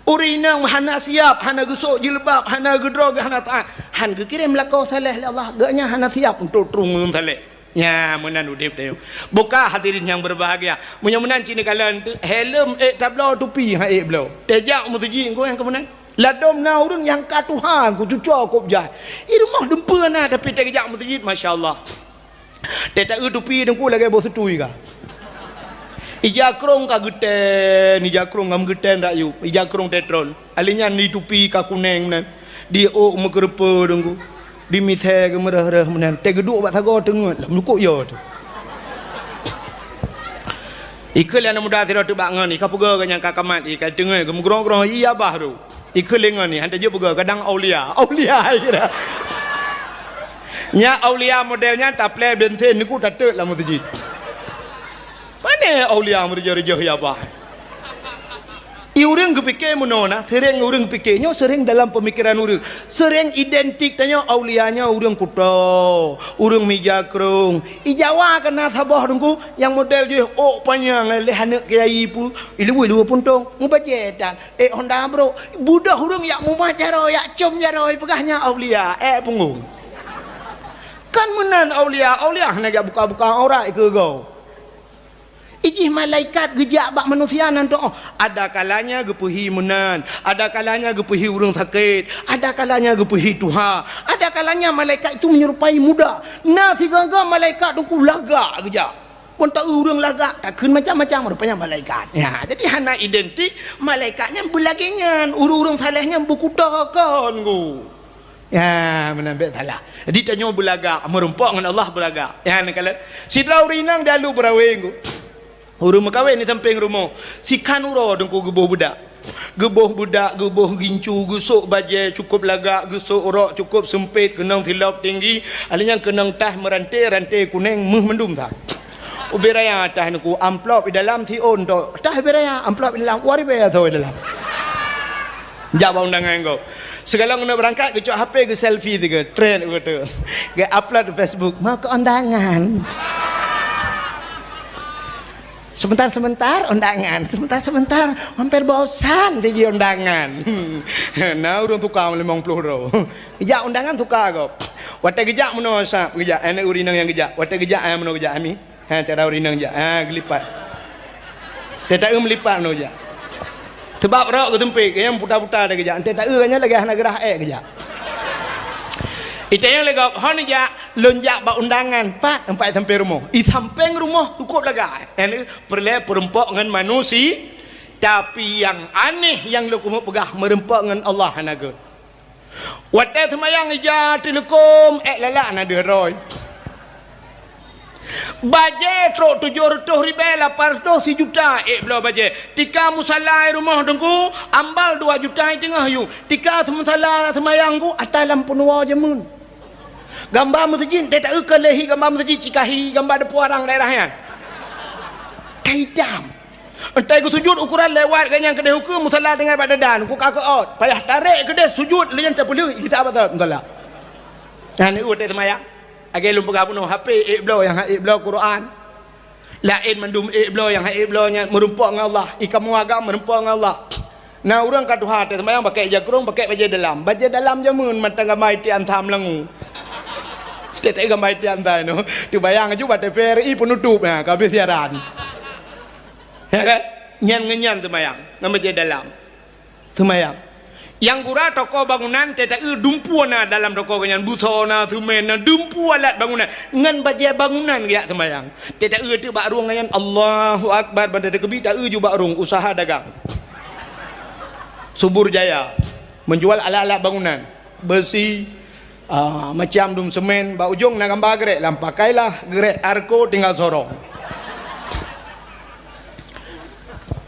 urinang hana siap hana gesok jilbab hana gedrog hana taat han kirim lakau saleh Allah gaknya hana siap untuk terung saleh ya menan udip dia buka hadirin yang berbahagia mudah-mudahan cini kalian helm tablau tupi blau tejak mutuji engko yang kemudian ladom na urang yang katuhan ku cucuk kop jai rumah dempa na tapi tejak mutuji masyaallah tetak tupi dengku lagi bos setui ka ijakrong ka geten ijakrong ngam geten rayu ijakrong tetron alinya ni tupi ka kuneng nan di o mekerpa dengku di mithe ke merah-merah menan te geduk bak sago tengut lah melukuk yo tu ikul yang muda tira tu bak ngan ka pega ka nyang ka kamat ka dengai ke mugrong-grong iya bah tu ikul lengan ni hanta je pega kadang aulia kira nya aulia modelnya taple bensin niku tatet lah masjid mana aulia merja-reja ya bah Orang kepikir mana, sering orang fikirnya, sering dalam pemikiran orang, sering identik tanya aulianya orang Kuta, orang Mijakrung. Ijawa kena sabah dengku yang model je panjang lehanak kiai pu, ilu pun tong, mubajetan. Honda bro, budak orang yang mubajaro, yang com jaro, pegahnya aulia, punggung. Kan menan aulia nak buka-buka orang ke kau. Ijih malaikat gejak bak manusia nanti. Ada kalanya gepuhi menan, ada kalanya gepuhi urang sakit, ada kalanya gepuhi Tuhan, ada kalanya malaikat itu menyerupai muda. Nah sigaga malaikat dengku lagak gejak. Pun tak urang lagak, takkan macam-macam rupanya malaikat. Ya, jadi hana identik malaikatnya belagingan, urang salehnya bukutakan go. Ya, menambil salah. Jadi tanya belagak, merempok dengan Allah belagak. Ya, kalau sidra urinang dalu beraweng go. Urung makawin ni samping rumah. Si kanuro dengku geboh budak, geboh gincu, gusuk baje cukup lagak, gusuk orok cukup sempit, kenang tilap tinggi, alanya kenang tah merantai kuning mendum tak. Ubiraya tah nuku amplop di dalam ti on to. Tah beraya amplop di dalam wari baya tu di dalam. Jawab undangan kau. Segala kena berangkat ke cok HP ke selfie tiga trend betul. Ke upload di Facebook, mau ke undangan. Sebentar undangan, sebentar hampir bosan tinggi undangan. Nah urang tukar 50 euro. Gejak undangan tukar kau. Wate gejak meno sap gejak anak urinang yang gejak. Wate gejak meno gejak ami. Cara urinang gejak. Gelipat. Tetak melipat meno gejak. Sebab rok ke tempik yang putar-putar dah gejak. Tetak kanya lagi nak gerah gejak. Itu yang lega hon ja lonjak ba undangan pak empat sampai rumah. I samping rumah cukup lega. Ini perle perempok dengan manusia tapi yang aneh yang lu kumu pegah merempok dengan Allah naga. Wate semayang ija telekom lalak na de roy. Baje trok 700 ribu 800 juta belah baje. Tika musalla rumah dengku ambal 2 juta tengah yu. Tika musalla semayang ku atas lampu nuwa jemun. Gambar masjid tak tahu kelehi gambar masjid cikahi gambar depu orang daerahnya. Kaidam. Entai ku sujud ukuran lewat kan yang kedai hukum musalla dengan badadan ku kakaot. Payah tarik kedai sujud leyan tak perlu kita apa tahu musalla. Dan ni utai semaya. Age lum pegah puno HP iblo yang iblo Quran. Lain mendum iblo yang iblo nya merumpok dengan Allah. Ikamu agam merumpok dengan Allah. Nah orang kat Tuhan semaya pakai jakrung pakai baju dalam. Baju dalam jamun matang gamai ti antam lengu. Setiap gambar itu antai no, tu bayang aja buat TVRI penutup ya, kabeh siaran. Ya kan? Nyan tu bayang, nama je dalam. Tu bayang. Yang gura toko bangunan tidak dumpu na dalam toko kanyan busona semen na dumpu alat bangunan ngan baje bangunan ya tu bayang. Tidak tu bak ruang kanyan Allahu Akbar bandar kebi tak ju bak ruang usaha dagang. Subur Jaya menjual alat-alat bangunan besi. Macam dum semen ba ujung nak gambar gerek lam pakailah gerek arko tinggal sorong.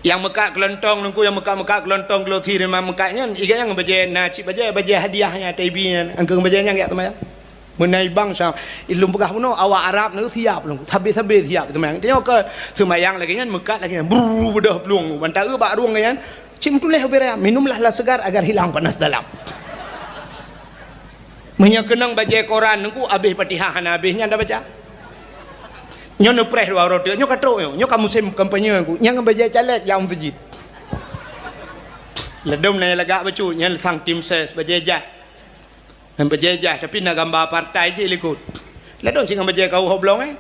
Yang Mekah kelontong nungku yang Mekah kelontong glothi memang Mekahnya iga yang baje naci baje hadiahnya taibian angkeng baje yang ya teman. Menai bangsa ilum pegah puno awak Arab nu siap lu tabe siap teman. Tengok ke semayang lagi kan Mekah lagi bru bedah pelung bantau bak ruang kan. Cim tuleh bera minumlah la segar agar hilang panas dalam. Menyakenang baca Quran nengku habis Fatihah habisnya anda baca. Nyo no preh dua roti, nyo katro nyo kamu musim kampanye aku, nyo baca caleg yang masjid. Ledom na lagak bacu, nyo sang tim ses baca jah. Nan baca jah tapi nak gambar partai je likut. Ledom sing baca kau hoblong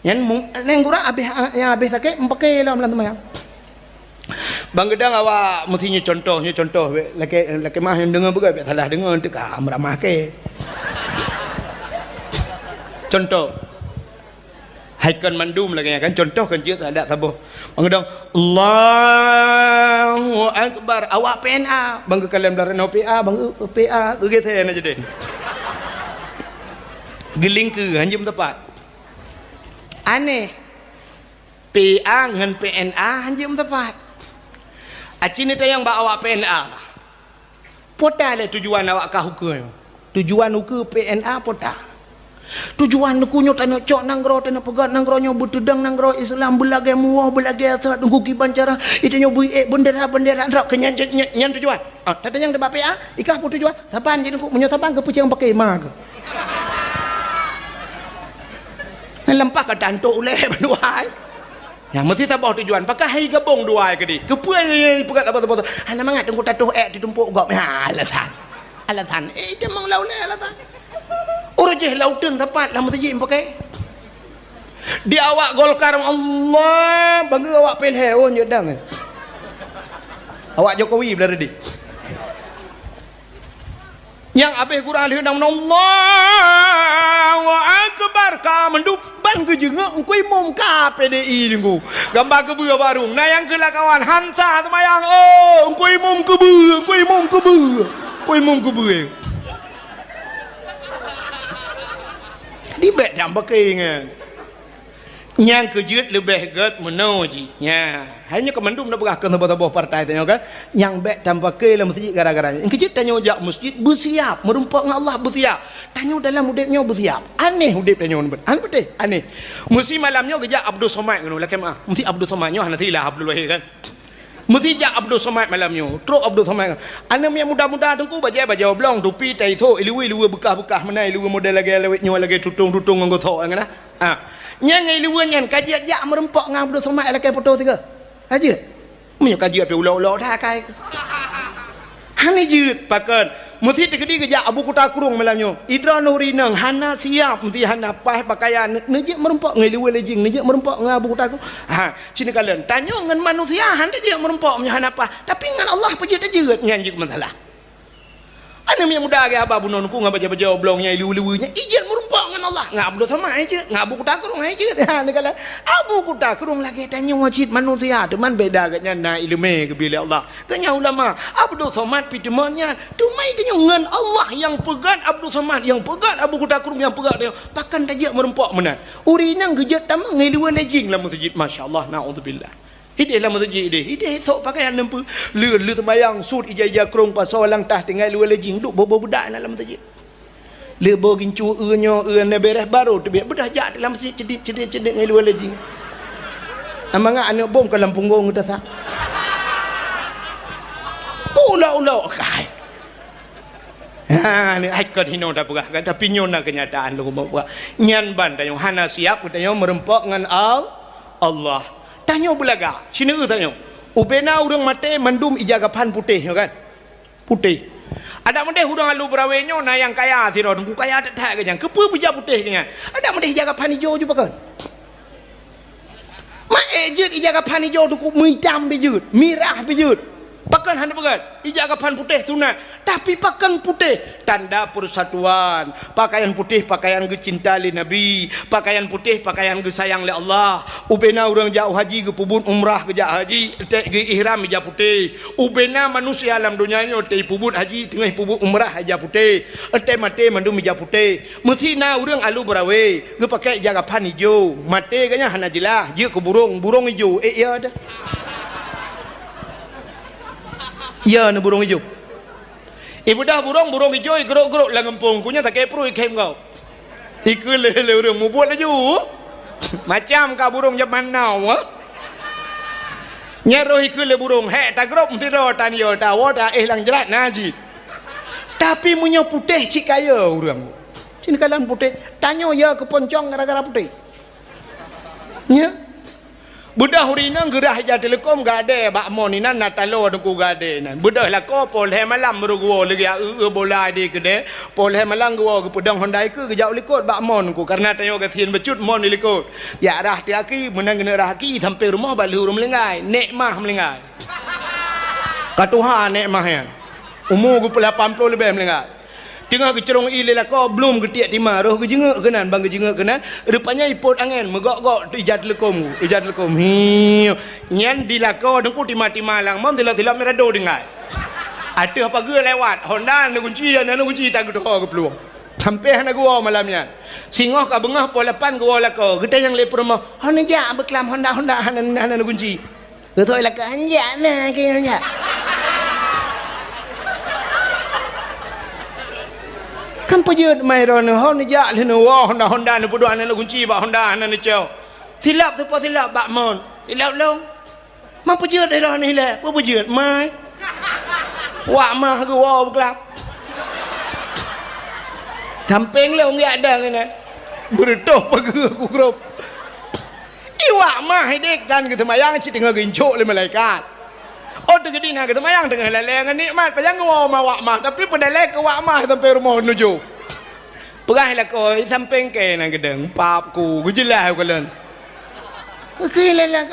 Yan neng kurang habis yang habis sakit pakai lah melan teman. Bang Gedang awak mestinya contoh laki mah yang dengar bukan salah dengar untuk meramah ke. Contoh Haikon mandum lagi kan contoh kan dia tak ada tabuh. Bang Gedang Allahu Akbar awak PNA bang kalian dari no PA bang PA gitu aja deh. Geling ke hanjum tepat. Aneh PA dengan PNA hanjum tepat. Acini tayang ba awak PNA. Pota le tujuan awak ka hukum. Tujuan hukum PNA pota. Tujuan kunyo tanah cok nanggro tanah pegat nanggronyo betudang nanggro Islam belage muah belage asat nguki bancara itu nyo bui bendera rak kenyan nyan tujuan. Ah tata yang de bape ah ikah pu tujuan. Sapan jadi ku menyo sapan ke pucang pakai mag. Lempah ke tanto uleh banduai. Yang mesti tak bawa tujuan pakai hai gabung duai ke di. Kepuai pegat apa-apa. Ana mangat tunggu tatuh ditumpuk gok alasan. Dia mang lau le alasan. Orang je lautan tepat lah masjid pakai. Di awak Golkar Allah bangga awak pilih oh nyedang. Awak Jokowi belar di. Yang habis Quran diundang Allahu akbar ka mendupan ke jengak engkau imam ka PDI ningku. Gambar kebu barung. Nah yang kelak kawan Hansa semayang oh engkau imam kebu. Engkau imam kebu. Di bet jam pakai yang kejut lebih get menuji ya hanya kemandum nak berah ke sebuah partai tanya kan yang bet jam pakai dalam masjid gara-gara yang kejut tanya jak masjid bersiap merumpak dengan Allah bersiap tanya dalam hudipnya bersiap aneh hudip tanya betul aneh mesti malamnya kejak Abdul Somad kan lah kemah mesti Abdul Somadnya nantilah Abdul Wahid kan mesti jak Abdul Somad malamnya terus Abdul Somad anak yang muda-muda tengku baju blong tupi tai tho ilui bekah-bekah menai ilui model lagi lewetnya lagi tutung nganggo tho ngana ah nyang ilui nyan kaji jak merempok ngam Abdul Somad lagi foto tiga kaji menyo kaji pe ulau-ulau dah kai hani jeut pakan mesti tegedi kerja Abu Kuta Kurung malamnya Idra Nurinang hana siap mesti hana pah pakaian nejek merempok ngilui lejing nejek merempok ngam Abu Kuta Kurung ha cina kalian tanya dengan manusia hana je merempok nya hana pah tapi dengan Allah peje tejeut nyanjik masalah ana yang muda ge aba bunonku ngam baca-baca oblongnya ilui-iluinya ijen merempok dengan Allah ngam Abdul Somad aja ngam Abu Kuta Kurung aja ha ni kala Abu Kuta Kurung lagi tanya wajib manusia teman beda ganya na ilmu ke bila Allah tanya ulama Abdul Somad pitemannya tumai tanya ngan Allah yang pegat Abdul Somad yang pegat Abu Kuta Kurung yang pegat dia pakan tajak merempok menan urinang gejat tamang ngiluan lejing lah masjid masyaallah naudzubillah hidih lah masjid hidih sok pakaian nempu lu tembayang sud ijazah krong pasal lang tah tinggal lu lejing duk bobo budak dalam masjid le bo gincu eunyo eun beres baru tu bedah jak dalam masjid cedit ngai lu lejing amanga anak bom ke lampung gong ta sa ulau kai ha ni aikon hino dah pegah kan tapi nyona kenyataan lu buat nyan ban tanya hana siap tanya merempok ngan Allah tanya belaga sini tanya ubena urang mate mandum ijagapan putih kan putih ada mendeh urang alu brawenyo na yang kaya siro ku kaya tak ke yang kepu bija putih nya ada mendeh ijagapan hijau juga kan mak ejut ijagapan hijau tu ku midam bejut mirah bejut pakan hana pegat ijagapan putih sunat tapi pakan putih tanda persatuan pakaian putih pakaian ge cinta li nabi pakaian putih pakaian ge sayang li Allah ubena urang jauh haji ge pubun umrah ge haji tek ge ihram ija putih ubena manusia alam dunia nyo tei pubun haji tengah pubun umrah ija putih ente mate mandum ija putih mesti na urang alu berawe ge pakai ijagapan hijau mate ge nya hana jelah je ke burung hijau ya dah ya ni burung hijau ibu dah burung hijau geruk-geruk lah ngempung punya tak kepru ikem kau ikut lele orang mu buat laju macam kau burung zaman now nyaroh ikut le burung hek tak geruk mesti ro tan yo ta wa ta lang jelat najid tapi punya putih cik kaya orang sini kalan putih tanya ya ke poncong gara-gara putih nya budak hurinang gerah ja telekom gade bak mon inan natalo dengku gade nan budak la ko pol he malam berugo lagi bola di kede pol he malang go ke pedang hondai ke jau likut bak mon ku karena tayo ke thin becut mon likut ya rah ti aki menang kena rah aki sampai rumah balu rum lengai nikmah melengai katuha nikmah ya umur ku 80 lebih melengai tengah kecerong ilela ko belum ketiak timah roh kejengak kenan bang kejengak kenan rupanya ipot angin megok-gok ijat lekom hiu nyan dilako dengku timah-timah lang mon tila-tila merado dengai ada apa ge lewat Honda na kunci tak gedo ke peluang sampai hana gua malamnya singoh ka bengah polapan gua lako kita yang le promo hana ja beklam Honda hana kunci betul lako anja na ke anja kan pejut mai rono hon ja le no wa Honda ne bodo anan kunci ba Honda anan ceu silap tu pa silap bak mon silap long mang pejut ai rono ni le pa pejut mai wa mah ke wa kelap samping le ong ada ni berdoh pagi aku grup iwak mah dik kan ke temayang ci tengah gincuk le malaikat oh tengah dina ke temayang tengah lelengan nikmat payang wa ma wak mah tapi pada lek ke wak mah sampai rumah nuju perah la ko samping ke na gedeng pap ku jelas ko len ke lelang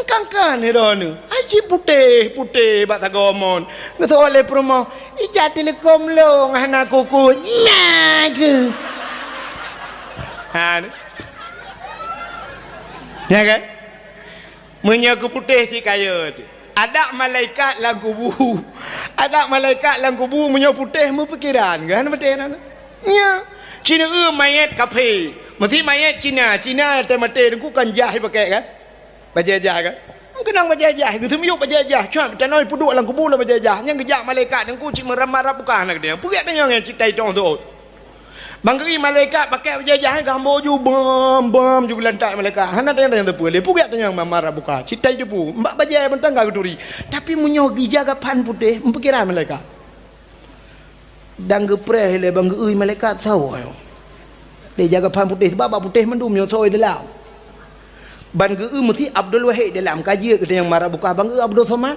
kan ni rono aji putih bak tagomon ngato le promo ija telekom lo ngana kuku naga han ya kan menyaku putih si kaya tu ada malaikat dalam kubu menyaku putih mu pikiran kan betul kan nya Cina mayat kafe mesti mayat Cina te mate ku kan jahi pakai kan bajajah kan kenang bajajah gitu miuk bajajah cuma tanoi puduk dalam kubu lah bajajah yang kejak malaikat dan ku cik meram-marap bukan nak dia pugat tanya yang citai tong tu bangkeri malaikat pakai bajajah gambar ju bam ju lantak malaikat hana tanya yang terpual dia pugat tanya yang marap buka citai tu pu mbak bajajah bentang gak duri tapi munyo gijaga pan putih mempikiran malaikat dan gepreh le bangkeri malaikat sawo dia jaga pan putih sebab putih mendum yo soi dalam ban geu mesti Abdul Wahid dalam kaji kita yang marah buka bang Abdul Somad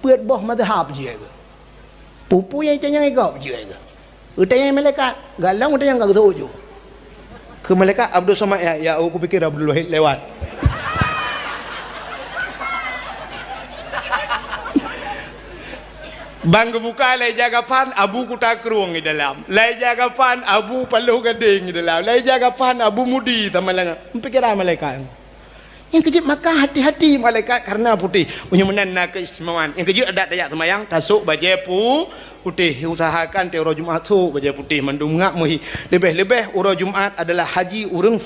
ปิดboh mazhab je ke pupu yang tanya igap je ke utang yang malaikat galang utang yang gak tahu je ke malaikat Abdul Somad ya aku pikir Abdul Wahid lewat bang buka lai jaga pan abu kuta keruang di dalam lai jaga pan abu paluh gading di dalam lai jaga pan abu mudi tamalang pikiran malaikat yang kejut maka hati-hati malaikat karena putih punya menanda keistimewaan yang kejut ada dayak semayang tasuk baju putih usahakan te urang Jumaat tu baju putih mandum ngak muhi lebih-lebih urang Jumaat adalah haji urang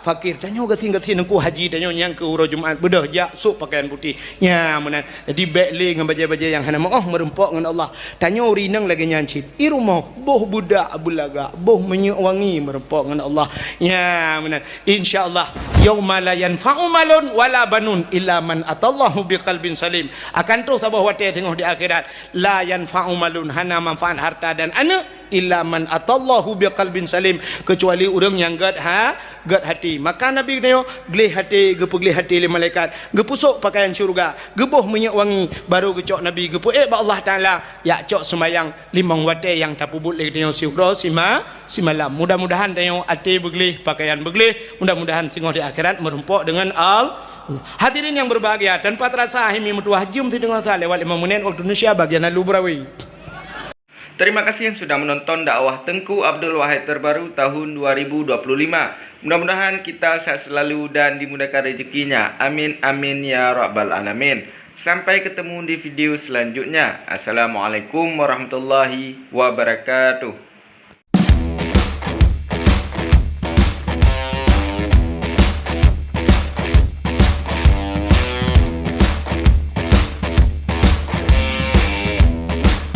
fakir tanyo gating-gating nengku haji tanyo yang ke urang Jumaat bedah jak sok pakaian putih nya menan jadi bekle dengan baju-baju yang hana moh merempok dengan Allah tanyo rinang lagi nyancit i rumah boh budak bulaga boh menyuk wangi merempok dengan Allah nya menan insyaallah yauma la yanfa'u malun wala banun illa man atallahu biqalbin salim akan terus sabah wate tengok di akhirat la yanfa'u malun hana manfaat harta dan anak illa man atallahu biqalbin salim kecuali orang yang gad hati maka Nabi kena gelih hati gepu hati le malaikat gepusuk pakaian syurga gebuh minyak wangi baru gecok Nabi gepu ba Allah Taala ya cok semayang limang wate yang tapubut le tengok syurga simalam mudah-mudahan tengok hati beglih pakaian beglih mudah-mudahan singoh di akhirat merumpok dengan hadirin yang berbahagia dan patrasa himi mutuah jum ti dengar lewat 5 menit waktu Indonesia bagian Lubrawi. Terima kasih yang sudah menonton dakwah Tengku Abdul Wahid terbaru tahun 2025. Mudah-mudahan kita sehat selalu dan dimudahkan rezekinya. Amin amin ya rabbal alamin. Sampai ketemu di video selanjutnya. Assalamualaikum warahmatullahi wabarakatuh.